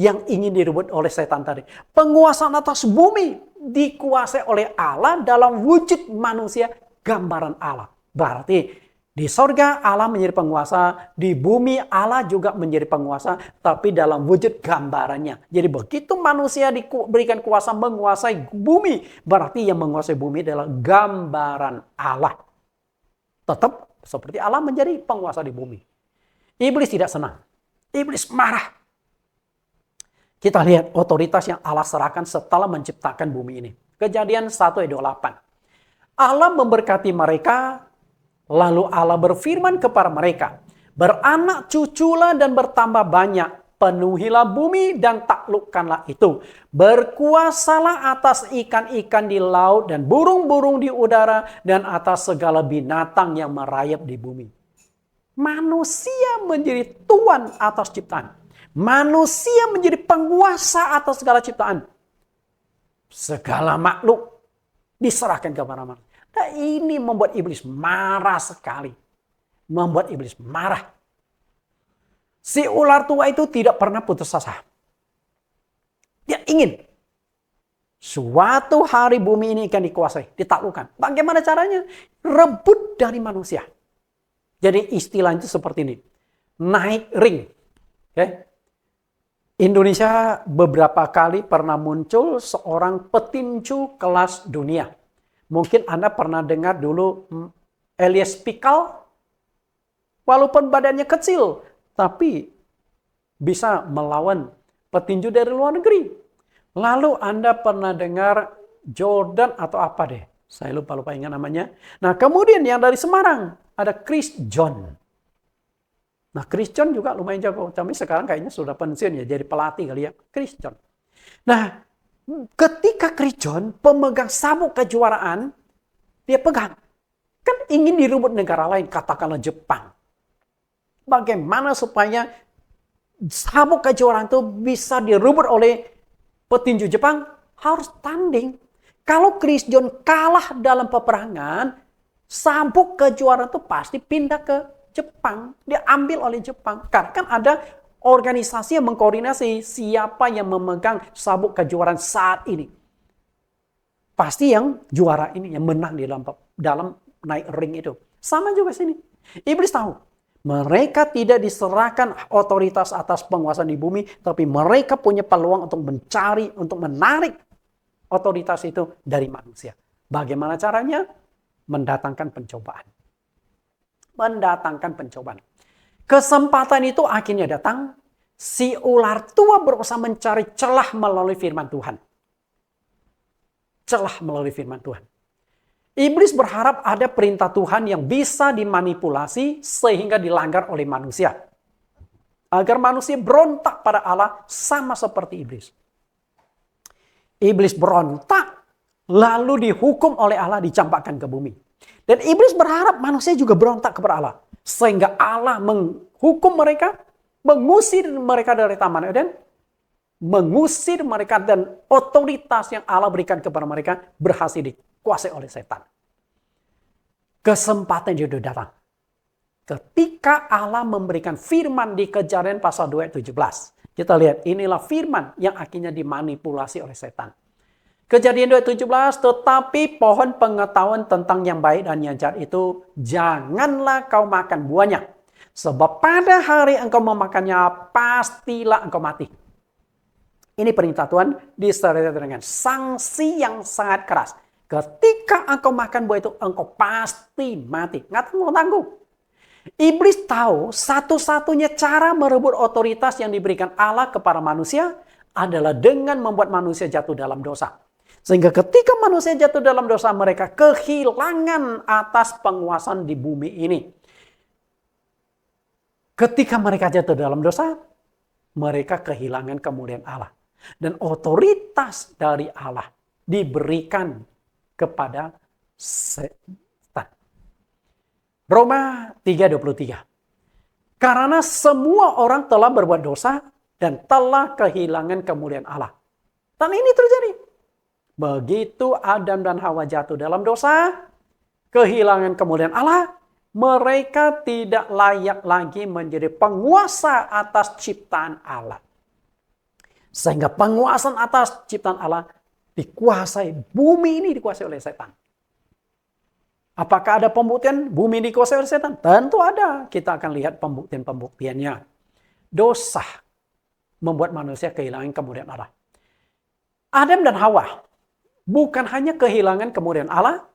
yang ingin direbut oleh setan tadi. Penguasaan atas bumi dikuasai oleh Allah dalam wujud manusia, gambaran Allah. Berarti di sorga Allah menjadi penguasa, di bumi Allah juga menjadi penguasa, tapi dalam wujud gambarannya. Jadi begitu manusia diberikan kuasa menguasai bumi, berarti yang menguasai bumi adalah gambaran Allah. Tetap seperti Allah menjadi penguasa di bumi. Iblis tidak senang. Iblis marah. Kita lihat otoritas yang Allah serahkan setelah menciptakan bumi ini. Kejadian 1 ayat 28. Allah memberkati mereka, lalu Allah berfirman kepada mereka, beranak cuculah dan bertambah banyak, penuhilah bumi dan taklukkanlah itu. Berkuasalah atas ikan-ikan di laut dan burung-burung di udara dan atas segala binatang yang merayap di bumi. Manusia menjadi tuan atas ciptaan. Manusia menjadi penguasa atas segala ciptaan. segala makhluk diserahkan kepada manusia. Nah, ini membuat iblis marah sekali. Membuat iblis marah. Si ular tua itu tidak pernah putus asa. Dia ingin suatu hari bumi ini akan dikuasai, ditaklukkan. Bagaimana caranya? Rebut dari manusia. Jadi istilah itu seperti ini. Naik ring. Okay? Indonesia beberapa kali pernah muncul seorang petinju kelas dunia. Mungkin Anda pernah dengar dulu Elias Pikal. Walaupun badannya kecil, tapi bisa melawan petinju dari luar negeri. Lalu Anda pernah dengar Jordan atau apa deh. Saya lupa ingat namanya. Nah, kemudian yang dari Semarang ada Chris John. Nah, Chris John juga lumayan jago. Tapi sekarang kayaknya sudah pensiun ya. Jadi pelatih kali ya. Chris John. Nah, ketika Chris John pemegang sabuk kejuaraan, dia pegang. Kan ingin direbut negara lain. Katakanlah Jepang. Bagaimana supaya sabuk kejuaraan itu bisa direbut oleh petinju Jepang? Harus tanding. Kalau Chris John kalah dalam peperangan, sabuk kejuaraan itu pasti pindah ke Jepang, dia ambil oleh Jepang. Karena kan ada organisasi yang mengkoordinasi siapa yang memegang sabuk kejuaraan saat ini. Pasti yang juara ini, yang menang di dalam naik ring itu. Sama juga sini. Iblis tahu, mereka tidak diserahkan otoritas atas penguasaan di bumi, tapi mereka punya peluang untuk mencari, untuk menarik otoritas itu dari manusia. Bagaimana caranya? Mendatangkan pencobaan. Mendatangkan pencobaan. Kesempatan itu akhirnya datang. Si ular tua berusaha mencari celah melalui firman Tuhan. Celah melalui firman Tuhan. Iblis berharap ada perintah Tuhan yang bisa dimanipulasi sehingga dilanggar oleh manusia. Agar manusia berontak pada Allah sama seperti iblis. Iblis berontak lalu dihukum oleh Allah, dicampakkan ke bumi. Dan iblis berharap manusia juga berontak kepada Allah. Sehingga Allah menghukum mereka, mengusir mereka dari Taman Eden, mengusir mereka, dan otoritas yang Allah berikan kepada mereka berhasil dikuasai oleh setan. Kesempatan itu datang. Ketika Allah memberikan firman di Kejadian pasal 2 ayat 17. Kita lihat, inilah firman yang akhirnya dimanipulasi oleh setan. Kejadian 2:17, tetapi pohon pengetahuan tentang yang baik dan yang jahat itu janganlah kau makan buahnya. Sebab pada hari engkau memakannya, pastilah engkau mati. Ini perintah Tuhan disertai dengan sanksi yang sangat keras. Ketika engkau makan buah itu, engkau pasti mati. Nggak tanggung-tanggung. Iblis tahu satu-satunya cara merebut otoritas yang diberikan Allah kepada manusia adalah dengan membuat manusia jatuh dalam dosa. Sehingga ketika manusia jatuh dalam dosa, mereka kehilangan atas penguasaan di bumi ini. Ketika mereka jatuh dalam dosa, mereka kehilangan kemuliaan Allah. Dan otoritas dari Allah diberikan kepada setan. Roma 3:23. Karena semua orang telah berbuat dosa dan telah kehilangan kemuliaan Allah. Dan ini terjadi. Begitu Adam dan Hawa jatuh dalam dosa, kehilangan kemuliaan Allah, mereka tidak layak lagi menjadi penguasa atas ciptaan Allah. Sehingga penguasaan atas ciptaan Allah dikuasai, bumi ini dikuasai oleh setan. Apakah ada pembuktian bumi dikuasai oleh setan? Tentu ada. Kita akan lihat pembuktian-pembuktiannya. Dosa membuat manusia kehilangan kemuliaan Allah. Adam dan Hawa bukan hanya kehilangan kemuliaan Allah,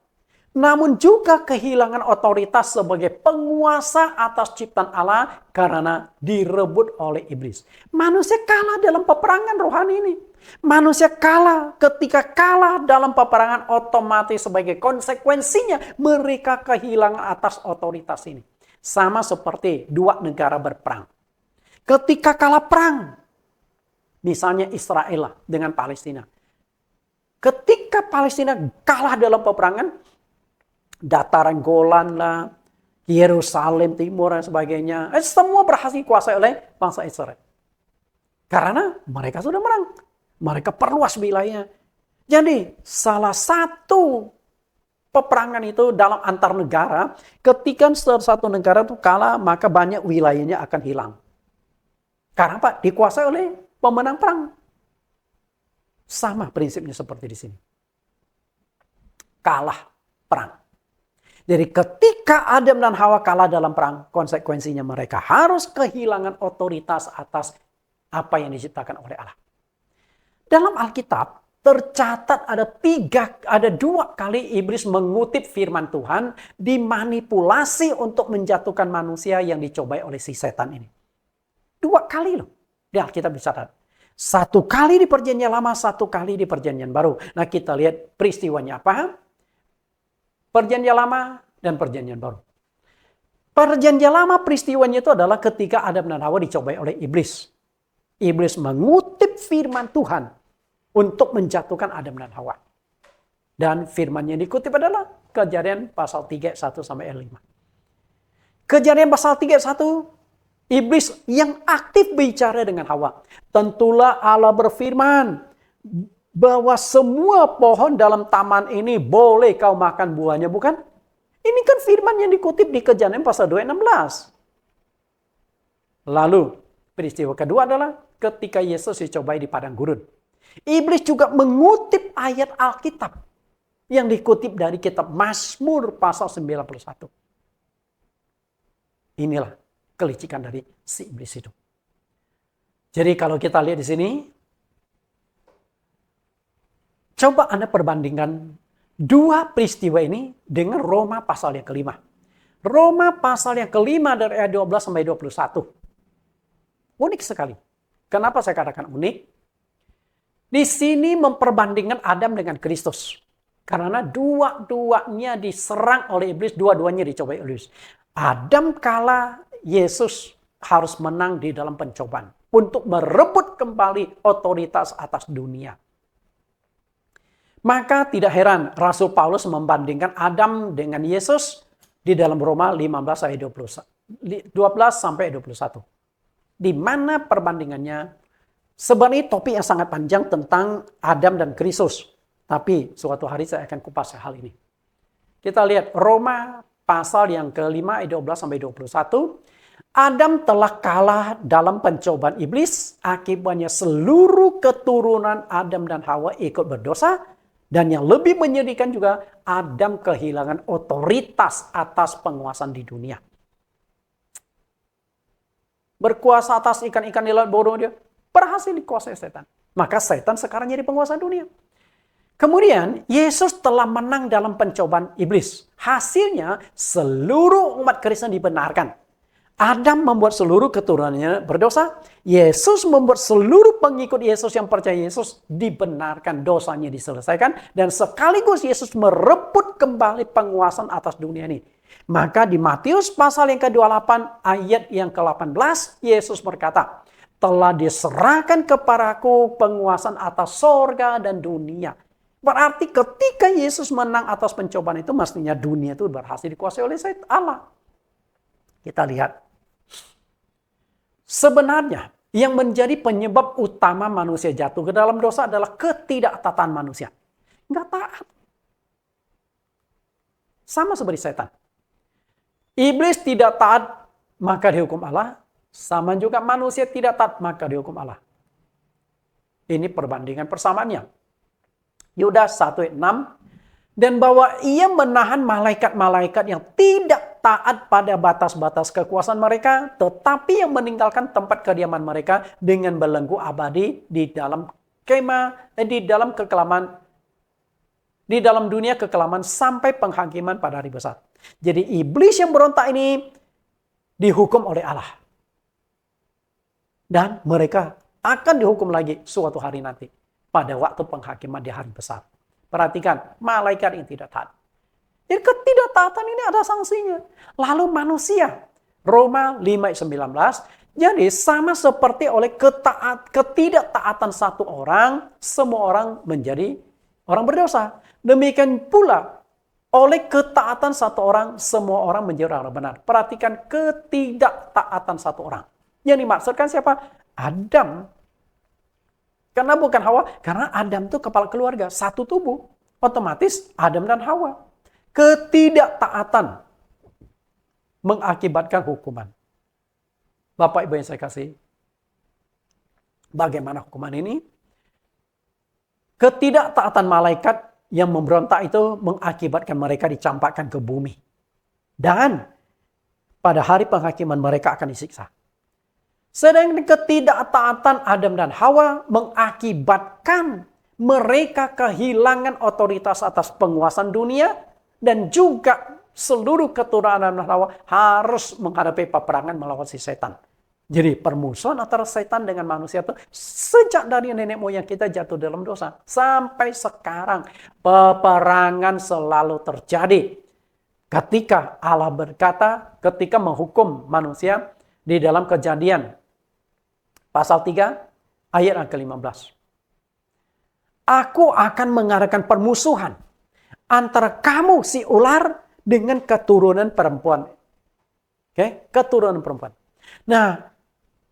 namun juga kehilangan otoritas sebagai penguasa atas ciptaan Allah karena direbut oleh iblis. Manusia kalah dalam peperangan rohani ini. Manusia kalah, ketika kalah dalam peperangan, otomatis sebagai konsekuensinya mereka kehilangan atas otoritas ini. Sama seperti dua negara berperang. Ketika kalah perang, misalnya Israel dengan Palestina. Ketika Palestina kalah dalam peperangan, dataran Golan lah, Yerusalem Timur dan sebagainya, semua berhasil dikuasai oleh bangsa Israel. Karena mereka sudah menang. Mereka perluas wilayahnya. Jadi salah satu peperangan itu dalam antar negara, ketika satu negara itu kalah, maka banyak wilayahnya akan hilang. Karena apa? Dikuasai oleh pemenang perang. Sama prinsipnya seperti di sini. Kalah perang. Jadi ketika Adam dan Hawa kalah dalam perang, konsekuensinya mereka harus kehilangan otoritas atas apa yang diciptakan oleh Allah. Dalam Alkitab tercatat ada dua kali iblis mengutip firman Tuhan, dimanipulasi untuk menjatuhkan manusia yang dicobai oleh si setan ini. Dua kali loh di Alkitab dicatat. Satu kali di Perjanjian Lama, satu kali di Perjanjian Baru. Nah kita lihat peristiwanya apa? Perjanjian Lama dan Perjanjian Baru. Perjanjian Lama peristiwanya itu adalah ketika Adam dan Hawa dicobai oleh iblis. Iblis mengutip firman Tuhan untuk menjatuhkan Adam dan Hawa. Dan firman yang dikutip adalah Kejadian pasal 3 1 sampai 5. Kejadian pasal 3 1, iblis yang aktif bicara dengan Hawa. Tentulah Allah berfirman bahwa semua pohon dalam taman ini boleh kau makan buahnya, bukan? Ini kan firman yang dikutip di Kejadian pasal 2 16. Lalu peristiwa kedua adalah ketika Yesus dicobai di padang gurun. Iblis juga mengutip ayat Alkitab yang dikutip dari kitab Mazmur pasal 91. Inilah kelicikan dari si iblis itu. Jadi kalau kita lihat di sini, coba Anda perbandingkan dua peristiwa ini dengan Roma pasal yang kelima. Roma pasal yang kelima dari ayat 12 sampai 21. Unik sekali. Kenapa saya katakan unik? Di sini memperbandingkan Adam dengan Kristus. Karena dua-duanya diserang oleh iblis, dua-duanya dicobai iblis. Adam kalah, Yesus harus menang di dalam pencobaan untuk merebut kembali otoritas atas dunia. Maka tidak heran Rasul Paulus membandingkan Adam dengan Yesus di dalam Roma 15 ayat 12 sampai 21. Di mana perbandingannya? Sebenarnya topik yang sangat panjang tentang Adam dan Kristus. Tapi suatu hari saya akan kupas hal ini. Kita lihat Roma pasal yang kelima ayat 12 sampai 21. Adam telah kalah dalam pencobaan iblis. Akibatnya seluruh keturunan Adam dan Hawa ikut berdosa. Dan yang lebih menyedihkan juga, Adam kehilangan otoritas atas penguasaan di dunia. Berkuasa atas ikan-ikan di laut bodoh dia. Berhasil dikuasai setan. Maka setan sekarang jadi penguasa dunia. Kemudian Yesus telah menang dalam pencobaan iblis. Hasilnya seluruh umat Kristen dibenarkan. Adam membuat seluruh keturunannya berdosa. Yesus membuat seluruh pengikut Yesus yang percaya Yesus dibenarkan, dosanya diselesaikan. Dan sekaligus Yesus merebut kembali penguasaan atas dunia ini. Maka di Matius pasal yang ke-28 ayat yang ke-18 Yesus berkata, telah diserahkan kepadaku penguasaan atas sorga dan dunia. Berarti ketika Yesus menang atas pencobaan itu, mestinya dunia itu berhasil dikuasai oleh Allah. Kita lihat. Sebenarnya yang menjadi penyebab utama manusia jatuh ke dalam dosa adalah ketidaktaatan manusia. Nggak taat. Sama seperti setan. Iblis tidak taat, maka dihukum Allah. Sama juga manusia tidak taat, maka dihukum Allah. Ini perbandingan persamaannya. Yudas 1:6. Dan bahwa ia menahan malaikat-malaikat yang tidak taat pada batas-batas kekuasaan mereka, tetapi yang meninggalkan tempat kediaman mereka dengan belenggu abadi di dalam di dalam kekelaman, di dalam dunia kekelaman sampai penghakiman pada hari besar. Jadi iblis yang berontak ini dihukum oleh Allah. Dan mereka akan dihukum lagi suatu hari nanti. Pada waktu penghakiman di hari besar. Perhatikan, malaikat yang tidak taat. Jadi ketidaktaatan ini ada sanksinya. Lalu manusia. Roma 5:19. Jadi sama seperti oleh ketidaktaatan satu orang, semua orang menjadi orang berdosa. Demikian pula, oleh ketaatan satu orang, semua orang menjadi orang benar. Perhatikan ketidaktaatan satu orang. Yang dimaksudkan siapa? Adam. Karena bukan Hawa, karena Adam itu kepala keluarga, satu tubuh. Otomatis Adam dan Hawa. Ketidaktaatan mengakibatkan hukuman. Bapak Ibu yang saya kasih, bagaimana hukuman ini? Ketidaktaatan malaikat yang memberontak itu mengakibatkan mereka dicampakkan ke bumi. Dan pada hari penghakiman mereka akan disiksa. Sedangkan ketidaktaatan Adam dan Hawa mengakibatkan mereka kehilangan otoritas atas penguasaan dunia dan juga seluruh keturunan Adam dan Hawa harus menghadapi peperangan melawan si setan. Jadi permusuhan antara setan dengan manusia itu sejak dari nenek moyang kita jatuh dalam dosa. Sampai sekarang peperangan selalu terjadi. Ketika Allah berkata, ketika menghukum manusia di dalam Kejadian pasal 3 ayat yang ke-15. Aku akan mengadakan permusuhan antara kamu si ular dengan keturunan perempuan. Oke, keturunan perempuan. Nah,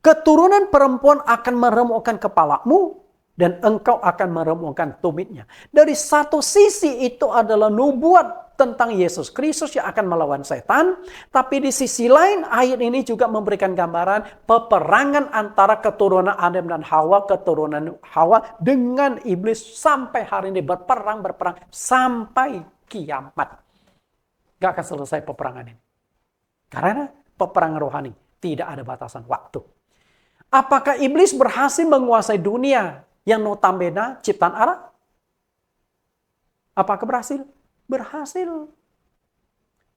keturunan perempuan akan meremukkan kepalamu dan engkau akan meremukkan tumitnya. Dari satu sisi itu adalah nubuat tentang Yesus Kristus yang akan melawan setan. Tapi di sisi lain ayat ini juga memberikan gambaran peperangan antara keturunan Adam dan Hawa. Keturunan Hawa dengan iblis sampai hari ini berperang sampai kiamat. Gak akan selesai peperangan ini. Karena peperangan rohani tidak ada batasan waktu. Apakah iblis berhasil menguasai dunia yang notabene ciptaan Allah? Apakah berhasil? Berhasil.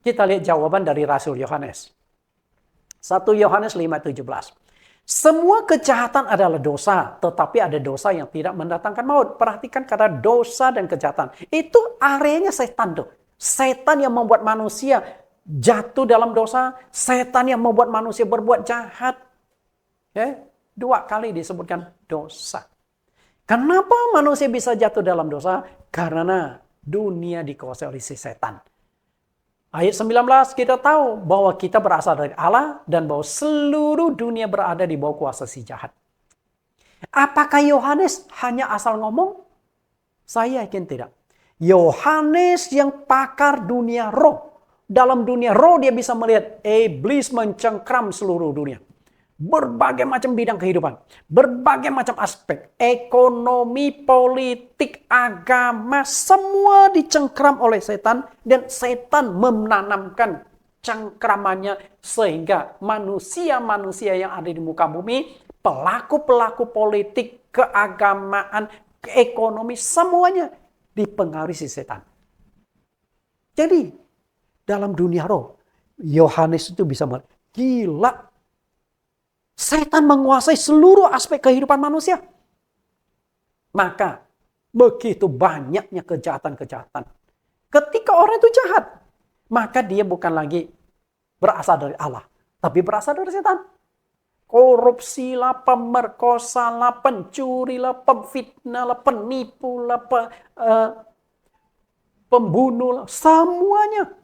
Kita lihat jawaban dari Rasul Yohanes. 1 Yohanes 5:17. Semua kejahatan adalah dosa, tetapi ada dosa yang tidak mendatangkan maut. Perhatikan kata dosa dan kejahatan. Itu areanya setan tuh. Setan yang membuat manusia jatuh dalam dosa. Setan yang membuat manusia berbuat jahat. Ya, 2 kali disebutkan dosa. Kenapa manusia bisa jatuh dalam dosa? Karena dunia dikuasai oleh si setan. Ayat 19 kita tahu bahwa kita berasal dari Allah dan bahwa seluruh dunia berada di bawah kuasa si jahat. Apakah Yohanes hanya asal ngomong? Saya yakin tidak. Yohanes yang pakar dunia roh. Dalam dunia roh dia bisa melihat iblis mencengkram seluruh dunia. Berbagai macam bidang kehidupan. Berbagai macam aspek. Ekonomi, politik, agama. Semua dicengkram oleh setan. Dan setan menanamkan cengkramannya. Sehingga manusia-manusia yang ada di muka bumi. Pelaku-pelaku politik, keagamaan, ekonomi. Semuanya dipengaruhi si setan. Jadi dalam dunia roh. Yohanes itu bisa melihat. Gila. Setan menguasai seluruh aspek kehidupan manusia. Maka begitu banyaknya kejahatan-kejahatan. Ketika orang itu jahat, maka dia bukan lagi berasal dari Allah, tapi berasal dari setan. Korupsi lah, pemerkosa lah, pencuri lah, pemfitnah lah, penipu lah, pembunuh lah, semuanya.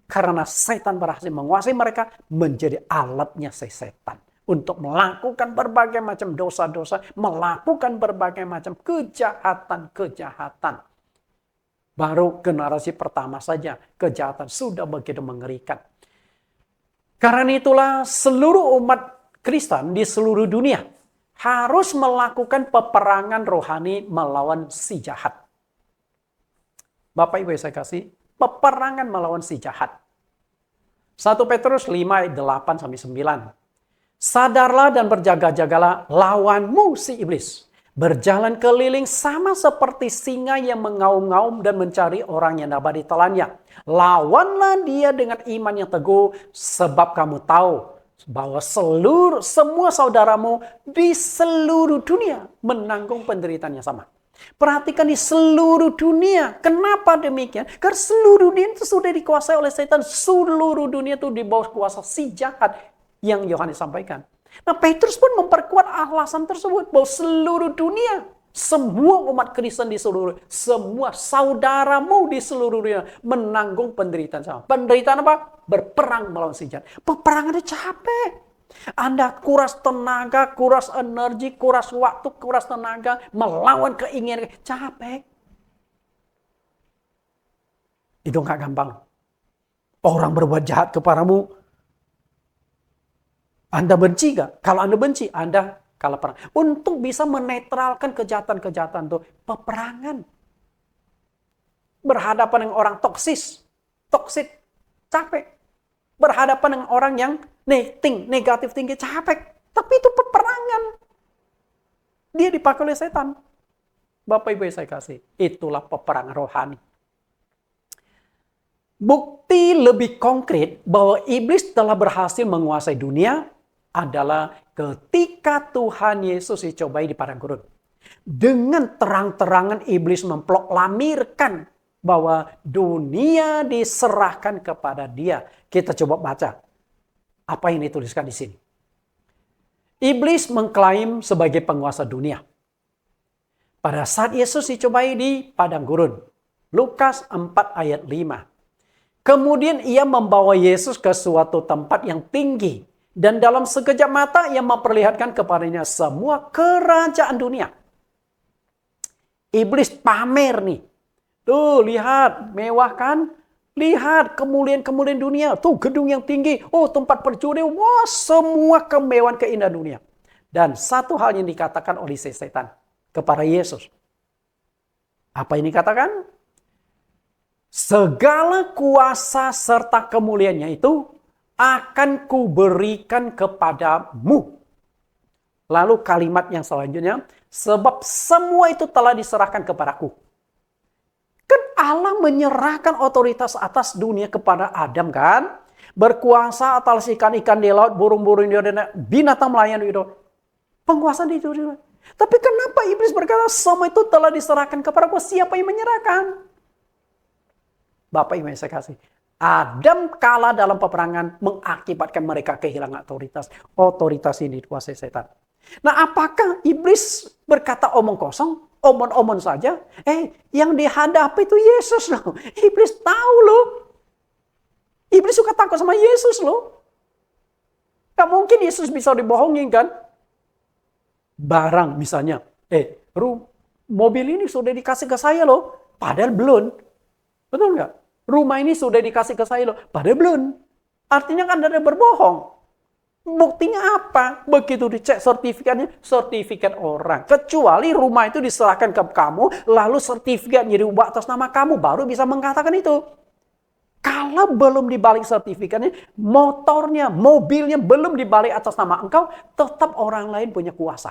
Karena setan berhasil menguasai mereka menjadi alatnya si setan. Untuk melakukan berbagai macam dosa-dosa. Melakukan berbagai macam kejahatan-kejahatan. Baru generasi pertama saja kejahatan sudah begitu mengerikan. Karena itulah seluruh umat Kristen di seluruh dunia harus melakukan peperangan rohani melawan si jahat. Bapak Ibu yang saya kasih, peperangan melawan si jahat. 1 Petrus 5 ayat 8-9. Sadarlah dan berjaga-jagalah lawanmu si iblis. Berjalan keliling sama seperti singa yang mengaum-ngaum dan mencari orang yang dapat ditelannya. Lawanlah dia dengan iman yang teguh, sebab kamu tahu bahwa semua saudaramu di seluruh dunia menanggung penderitaan yang sama. Perhatikan di seluruh dunia. Kenapa demikian? Karena seluruh dunia itu sudah dikuasai oleh setan. Seluruh dunia itu di bawah kuasa si jahat yang Yohanes sampaikan. Nah, Petrus pun memperkuat alasan tersebut. Bahwa seluruh dunia, semua umat Kristen di seluruh dunia, semua saudaramu di seluruh dunia menanggung penderitaan sama. Penderitaan apa? Berperang melawan si jahat. Peperangan itu capek. Anda kuras tenaga, kuras energi, kuras waktu, kuras tenaga, melawan keinginan, capek. Itu nggak gampang. Orang berbuat jahat kepadamu, Anda benci gak? Kalau Anda benci, Anda kalah perang. Untuk bisa menetralkan kejahatan-kejahatan itu, peperangan. Berhadapan dengan orang toksis, capek. Berhadapan dengan orang yang negatif tinggi, capek. Tapi itu peperangan. Dia dipakai oleh setan. Bapak Ibu yang saya kasih, itulah peperangan rohani. Bukti lebih konkret bahwa iblis telah berhasil menguasai dunia adalah ketika Tuhan Yesus dicobai di padang gurun. Dengan terang-terangan iblis memproklamirkan bahwa dunia diserahkan kepada dia. Kita coba baca apa yang dituliskan di sini. Iblis mengklaim sebagai penguasa dunia. Pada saat Yesus dicobai di padang gurun. Lukas 4 ayat 5. Kemudian ia membawa Yesus ke suatu tempat yang tinggi. Dan dalam sekejap mata ia memperlihatkan kepadanya semua kerajaan dunia. Iblis pamer nih. Tuh lihat, mewah kan? Lihat kemuliaan-kemuliaan dunia. Tuh gedung yang tinggi. Oh tempat perjudian. Wah semua kemewahan keindahan dunia. Dan satu hal yang dikatakan oleh setan kepada Yesus. Apa yang dikatakan? Segala kuasa serta kemuliaannya itu akan kuberikan kepadamu. Lalu kalimat yang selanjutnya. Sebab semua itu telah diserahkan kepadaku. Kan Allah menyerahkan otoritas atas dunia kepada Adam kan. Berkuasa atas ikan-ikan di laut, burung-burung di udara, binatang melayang di udara. Penguasaan di dunia. Tapi kenapa iblis berkata semua itu telah diserahkan kepadaku? Siapa yang menyerahkan? Bapak Ibu yang saya kasih. Adam kalah dalam peperangan mengakibatkan mereka kehilangan otoritas. Otoritas ini dikuasai setan. Nah apakah iblis berkata omong kosong? Omong-omong saja. Yang dihadapi itu Yesus loh. Iblis tahu loh. Iblis suka takut sama Yesus loh. Gak mungkin Yesus bisa dibohongin kan? Barang misalnya. Mobil ini sudah dikasih ke saya loh. Padahal belum. Betul gak? Rumah ini sudah dikasih ke saya loh. Padahal belum. Artinya kan ada berbohong. Buktinya apa? Begitu dicek sertifikatnya, sertifikat orang. Kecuali rumah itu diserahkan ke kamu, lalu sertifikatnya diubah atas nama kamu, baru bisa mengatakan itu. Kalau belum dibalik sertifikatnya, motornya, mobilnya belum dibalik atas nama engkau, tetap orang lain punya kuasa.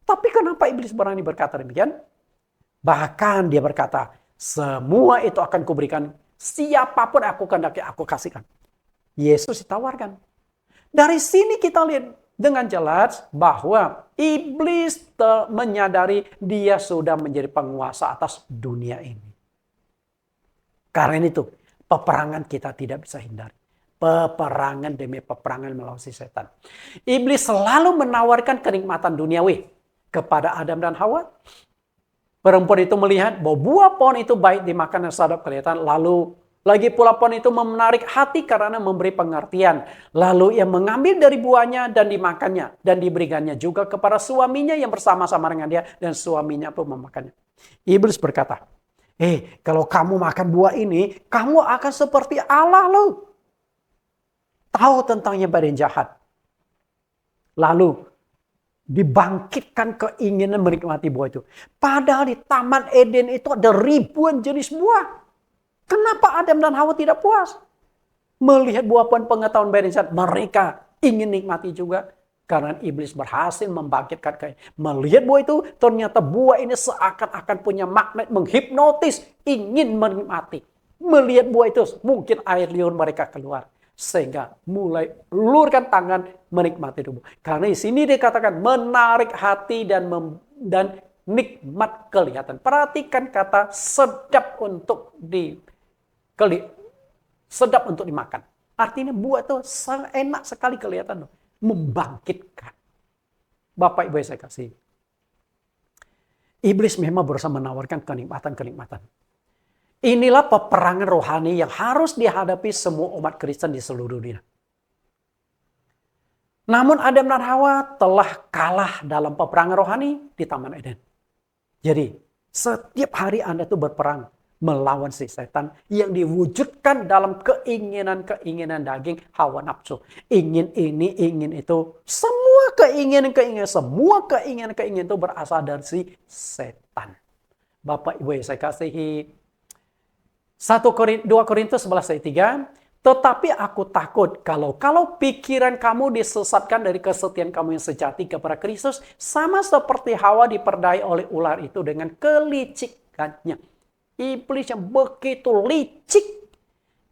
Tapi kenapa iblis berani berkata demikian? Bahkan dia berkata, semua itu akan kuberikan, siapapun aku kehendaki aku kasihkan. Yesus ditawarkan. Dari sini kita lihat dengan jelas bahwa iblis menyadari dia sudah menjadi penguasa atas dunia ini. Karena itu, peperangan kita tidak bisa hindari. Peperangan demi peperangan melawan si setan. Iblis selalu menawarkan kenikmatan duniawi kepada Adam dan Hawa. Perempuan itu melihat bahwa buah pohon itu baik dimakan dan sadap kelihatan, lalu lagi pula pohon itu menarik hati karena memberi pengertian. Lalu ia mengambil dari buahnya dan dimakannya. Dan diberikannya juga kepada suaminya yang bersama-sama dengan dia. Dan suaminya pun memakannya. Iblis berkata, kalau kamu makan buah ini, kamu akan seperti Allah loh. Tahu tentang yang baik dan jahat. Lalu dibangkitkan keinginan menikmati buah itu. Padahal di Taman Eden itu ada ribuan jenis buah. Kenapa Adam dan Hawa tidak puas? Melihat buah pohon pengetahuan baik dan jahat, mereka ingin nikmati juga. Karena iblis berhasil membangkitkan keinginan. Melihat buah itu, ternyata buah ini seakan-akan punya magnet menghipnotis, ingin menikmati. Melihat buah itu, mungkin air liur mereka keluar. Sehingga mulai ulurkan tangan menikmati tubuh. Karena di sini dikatakan menarik hati dan nikmat kelihatan. Perhatikan kata sedap untuk sedap untuk dimakan. Artinya buah itu sangat enak sekali kelihatan. Membangkitkan. Bapak Ibu yang saya kasih. Iblis memang berusaha menawarkan kenikmatan-kenikmatan. Inilah peperangan rohani yang harus dihadapi semua umat Kristen di seluruh dunia. Namun Adam dan Hawa telah kalah dalam peperangan rohani di Taman Eden. Jadi, setiap hari Anda itu berperang melawan si setan yang diwujudkan dalam keinginan-keinginan daging, hawa nafsu. Ingin ini, ingin itu. Semua keinginan-keinginan itu berasal dari si setan. Bapak Ibu yang saya kasihi, 2 Korintus 11 ayat 3, tetapi aku takut kalau pikiran kamu disesatkan dari kesetiaan kamu yang sejati kepada Kristus, sama seperti Hawa diperdaya oleh ular itu dengan kelicikannya. Iblis yang begitu licik,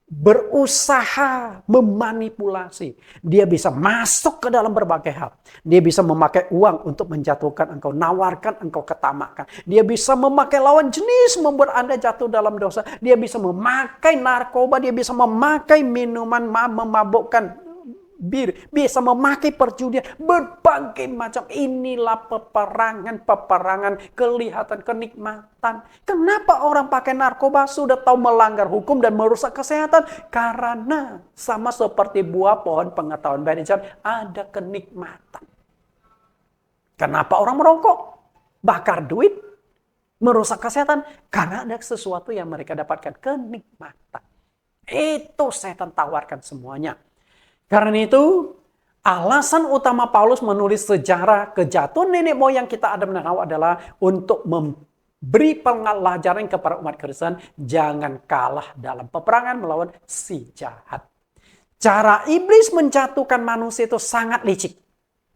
berusaha memanipulasi. Dia bisa masuk ke dalam berbagai hal. Dia bisa memakai uang untuk menjatuhkan engkau, nawarkan engkau ketamakan. Dia bisa memakai lawan jenis membuat Anda jatuh dalam dosa. Dia bisa memakai narkoba, dia bisa memakai minuman memabukkan, bisa memakai perjudian, berbagai macam. Inilah peperangan kelihatan kenikmatan. Kenapa orang pakai narkoba? Sudah tahu melanggar hukum dan merusak kesehatan. Karena sama seperti buah pohon pengetahuan baik dan jahat, ada kenikmatan. Kenapa orang merokok? Bakar duit, merusak kesehatan. Karena ada sesuatu yang mereka dapatkan, kenikmatan. Itu setan tawarkan semuanya. Karena itu, alasan utama Paulus menulis sejarah kejatuhan nenek moyang kita Adam dan Hawa adalah untuk memberi pelajaran kepada umat Kristen, jangan kalah dalam peperangan melawan si jahat. Cara iblis menjatuhkan manusia itu sangat licik.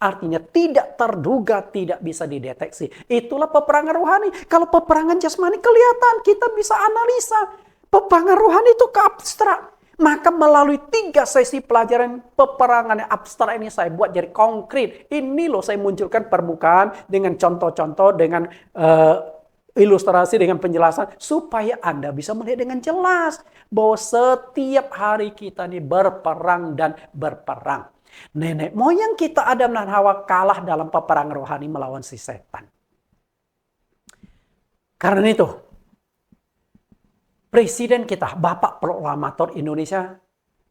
Artinya tidak terduga, tidak bisa dideteksi. Itulah peperangan rohani. Kalau peperangan jasmani kelihatan, kita bisa analisa. Peperangan rohani itu ke abstrak. Maka melalui 3 sesi pelajaran peperangan yang abstrak ini saya buat jadi konkret. Ini loh saya munculkan permukaan dengan contoh-contoh, dengan ilustrasi, dengan penjelasan. Supaya Anda bisa melihat dengan jelas bahwa setiap hari kita ini berperang dan berperang. Nenek moyang kita Adam dan Hawa kalah dalam peperangan rohani melawan si setan. Karena itu, Presiden kita, Bapak Proklamator Indonesia,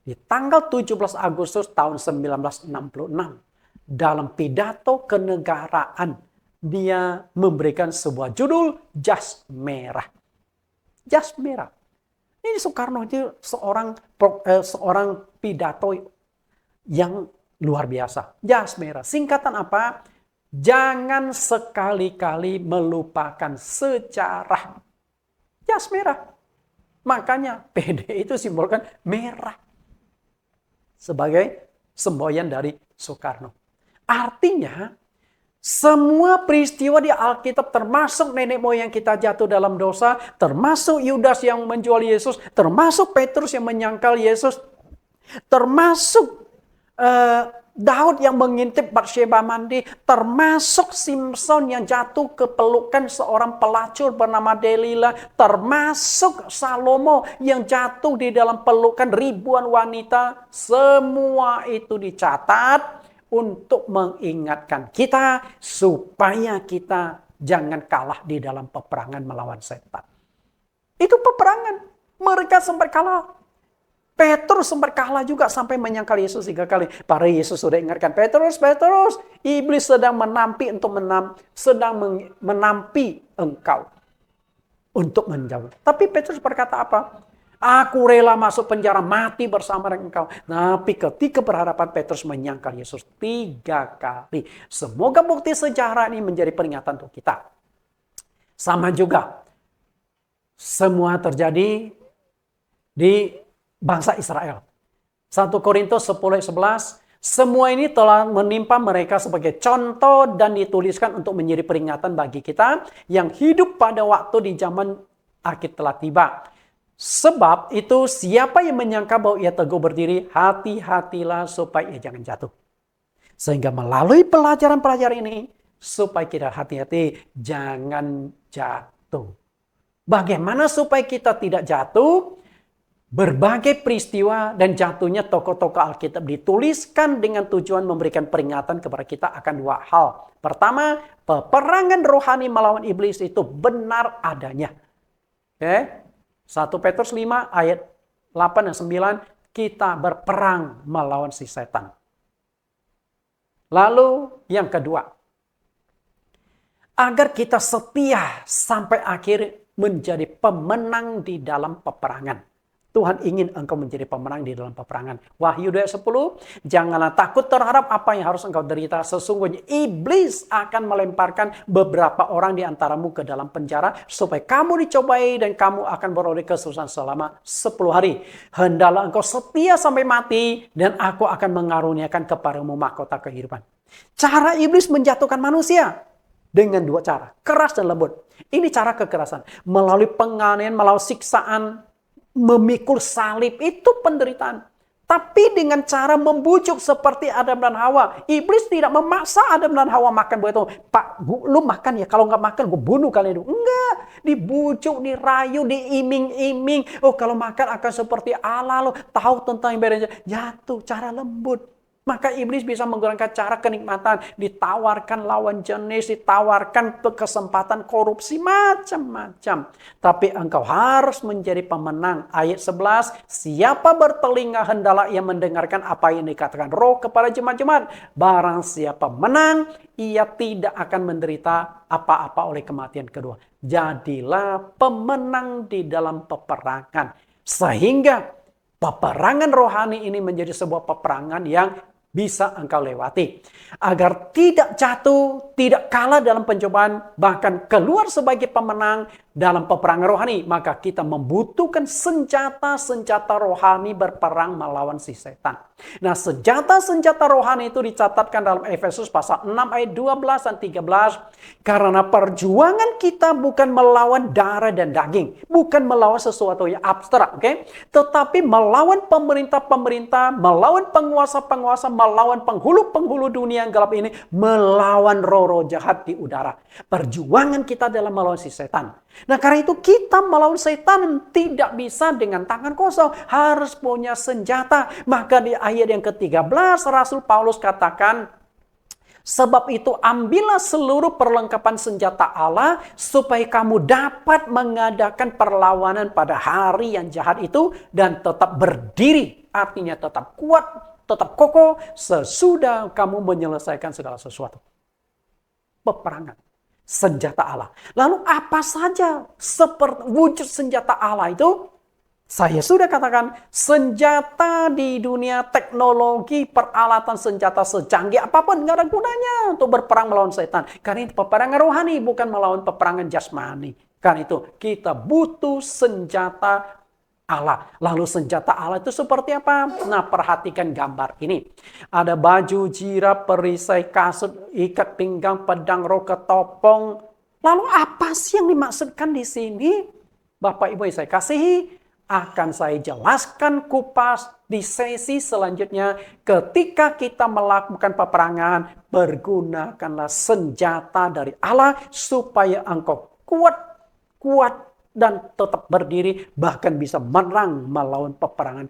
di tanggal 17 Agustus tahun 1966, dalam pidato kenegaraan, dia memberikan sebuah judul, Jas Merah. Jas Merah. Ini Soekarno itu seorang pidato yang luar biasa. Jas Merah. Singkatan apa? Jangan sekali-kali melupakan sejarah. Jas Merah. Makanya PD itu simbolkan merah. Sebagai semboyan dari Soekarno. Artinya, semua peristiwa di Alkitab termasuk nenek moyang kita jatuh dalam dosa, termasuk Yudas yang menjual Yesus, termasuk Petrus yang menyangkal Yesus, termasuk Daud yang mengintip Batsheba mandi, termasuk Simpson yang jatuh ke pelukan seorang pelacur bernama Delila, termasuk Salomo yang jatuh di dalam pelukan ribuan wanita. Semua itu dicatat untuk mengingatkan kita supaya kita jangan kalah di dalam peperangan melawan setan. Itu peperangan. Mereka sempat kalah. Petrus sempat kalah juga sampai menyangkal Yesus 3 kali. Para Yesus sudah ingatkan, Petrus, iblis sedang menampi engkau untuk menjauh. Tapi Petrus berkata apa? Aku rela masuk penjara mati bersama dengan engkau. Tapi ketika berhadapan Petrus menyangkal Yesus 3 kali. Semoga bukti sejarah ini menjadi peringatan untuk kita. Sama juga. Semua terjadi di bangsa Israel. 1 Korintus 10:11, semua ini telah menimpa mereka sebagai contoh dan dituliskan untuk menjadi peringatan bagi kita yang hidup pada waktu di zaman akhir telah tiba. Sebab itu siapa yang menyangka bahwa ia teguh berdiri, hati-hatilah supaya ia jangan jatuh. Sehingga melalui pelajaran-pelajaran ini, supaya kita hati-hati jangan jatuh. Bagaimana supaya kita tidak jatuh? Berbagai peristiwa dan jatuhnya tokoh-tokoh Alkitab dituliskan dengan tujuan memberikan peringatan kepada kita akan 2 hal. Pertama, peperangan rohani melawan iblis itu benar adanya. Oke? 1 Petrus 5 ayat 8 dan 9, kita berperang melawan si setan. Lalu yang kedua, agar kita setia sampai akhir menjadi pemenang di dalam peperangan. Tuhan ingin engkau menjadi pemenang di dalam peperangan. Wahyu 2:10, janganlah takut terhadap apa yang harus engkau derita. Sesungguhnya iblis akan melemparkan beberapa orang di antaramu ke dalam penjara, supaya kamu dicobai dan kamu akan beroleh kesusahan selama 10 hari. Hendaklah engkau setia sampai mati, dan aku akan mengaruniakan kepadamu mahkota kehidupan. Cara iblis menjatuhkan manusia dengan dua cara, keras dan lembut. Ini cara kekerasan. Melalui penganiayaan, melalui siksaan, memikul salib, itu penderitaan. Tapi dengan cara membujuk seperti Adam dan Hawa. Iblis tidak memaksa Adam dan Hawa makan buah itu. Pak, lu makan ya. Kalau nggak makan, gue bunuh kalian itu. Enggak. Dibujuk, dirayu, diiming-iming. Oh, kalau makan akan seperti Allah. Lo tahu tentang ibaratnya. Jatuh, cara lembut. Maka iblis bisa menggunakan cara kenikmatan. Ditawarkan lawan jenis, ditawarkan kesempatan korupsi, macam-macam. Tapi engkau harus menjadi pemenang. Ayat 11, siapa bertelinga hendaklah ia mendengarkan apa yang dikatakan Roh kepada jemaat-jemaat. Barang siapa menang, ia tidak akan menderita apa-apa oleh kematian kedua. Jadilah pemenang di dalam peperangan. Sehingga peperangan rohani ini menjadi sebuah peperangan yang bisa engkau lewati. Agar tidak jatuh, tidak kalah dalam pencobaan, bahkan keluar sebagai pemenang dalam peperangan rohani. Maka kita membutuhkan senjata-senjata rohani berperang melawan si setan. Nah, senjata-senjata rohani itu dicatatkan dalam Efesus pasal 6 ayat 12 dan 13. Karena perjuangan kita bukan melawan darah dan daging. Bukan melawan sesuatu yang abstrak. Okay? Tetapi melawan pemerintah-pemerintah, melawan penguasa-penguasa, melawan penghulu-penghulu dunia yang gelap ini, melawan roh-roh jahat di udara. Perjuangan kita adalah melawan si setan. Nah, karena itu kita melawan setan tidak bisa dengan tangan kosong, harus punya senjata. Maka di ayat yang ke-13 Rasul Paulus katakan, sebab itu ambillah seluruh perlengkapan senjata Allah supaya kamu dapat mengadakan perlawanan pada hari yang jahat itu dan tetap berdiri, artinya tetap kuat, tetap kokoh sesudah kamu menyelesaikan segala sesuatu. Peperangan. Senjata Allah. Lalu apa saja seperti wujud senjata Allah itu? Saya sudah katakan, senjata di dunia teknologi, peralatan senjata secanggih apapun nggak ada gunanya untuk berperang melawan setan. Karena itu peperangan rohani, bukan melawan peperangan jasmani. Karena itu kita butuh senjata Allah. Lalu senjata Allah itu seperti apa? Nah, perhatikan gambar ini. Ada baju, jirap, perisai, kasut, ikat pinggang, pedang, roket, topong. Lalu apa sih yang dimaksudkan di sini? Bapak Ibu yang saya kasihi, akan saya jelaskan kupas di sesi selanjutnya. Ketika kita melakukan peperangan, pergunakanlah senjata dari Allah supaya engkau kuat dan tetap berdiri, bahkan bisa menang melawan peperangan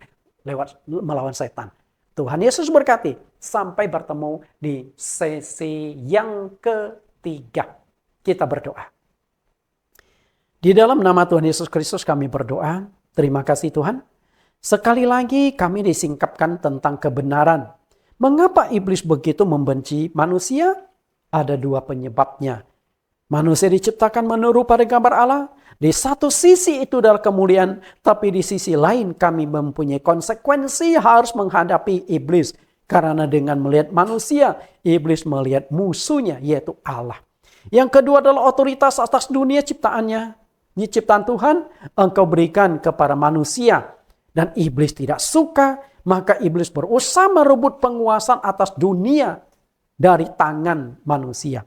melawan setan. Tuhan Yesus berkati. Sampai bertemu di sesi yang ketiga. Kita berdoa. Di dalam nama Tuhan Yesus Kristus kami berdoa. Terima kasih Tuhan. Sekali lagi kami disingkapkan tentang kebenaran. Mengapa iblis begitu membenci manusia? Ada dua penyebabnya. Manusia diciptakan menurut pada gambar Allah. Di satu sisi itu adalah kemuliaan, tapi di sisi lain kami mempunyai konsekuensi harus menghadapi iblis. Karena dengan melihat manusia, iblis melihat musuhnya, yaitu Allah. Yang kedua adalah otoritas atas dunia ciptaannya. Ini ciptaan Tuhan, engkau berikan kepada manusia. Dan iblis tidak suka, maka iblis berusaha merebut penguasaan atas dunia dari tangan manusia.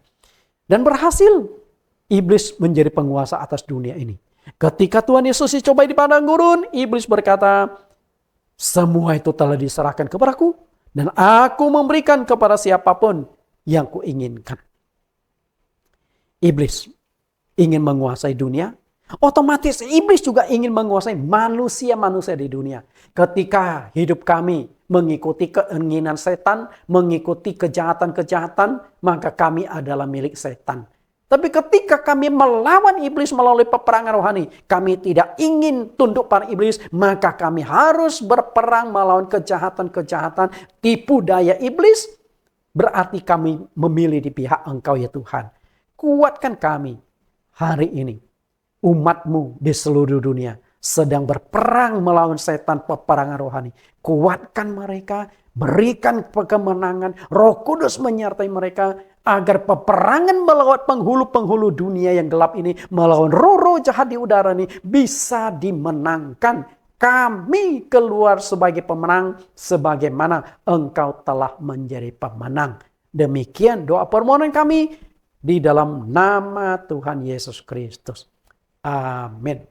Dan berhasil, iblis menjadi penguasa atas dunia ini. Ketika Tuhan Yesus dicobai di padang gurun, iblis berkata, semua itu telah diserahkan kepadaku, dan aku memberikan kepada siapapun yang kuinginkan. Iblis ingin menguasai dunia, otomatis iblis juga ingin menguasai manusia-manusia di dunia. Ketika hidup kami mengikuti keinginan setan, mengikuti kejahatan-kejahatan, maka kami adalah milik setan. Tapi ketika kami melawan iblis melalui peperangan rohani, kami tidak ingin tunduk pada iblis, maka kami harus berperang melawan kejahatan-kejahatan, tipu daya iblis, berarti kami memilih di pihak Engkau ya Tuhan. Kuatkan kami hari ini. Umat-Mu di seluruh dunia sedang berperang melawan setan peperangan rohani. Kuatkan mereka, berikan kemenangan, Roh Kudus menyertai mereka, agar peperangan melawan penghulu-penghulu dunia yang gelap ini, melawan roh-roh jahat di udara ini, bisa dimenangkan. Kami keluar sebagai pemenang, sebagaimana Engkau telah menjadi pemenang. Demikian doa permohonan kami, di dalam nama Tuhan Yesus Kristus. Amin.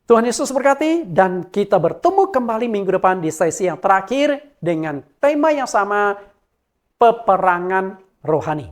Tuhan Yesus berkati, dan kita bertemu kembali minggu depan di sesi yang terakhir dengan tema yang sama, peperangan rohani.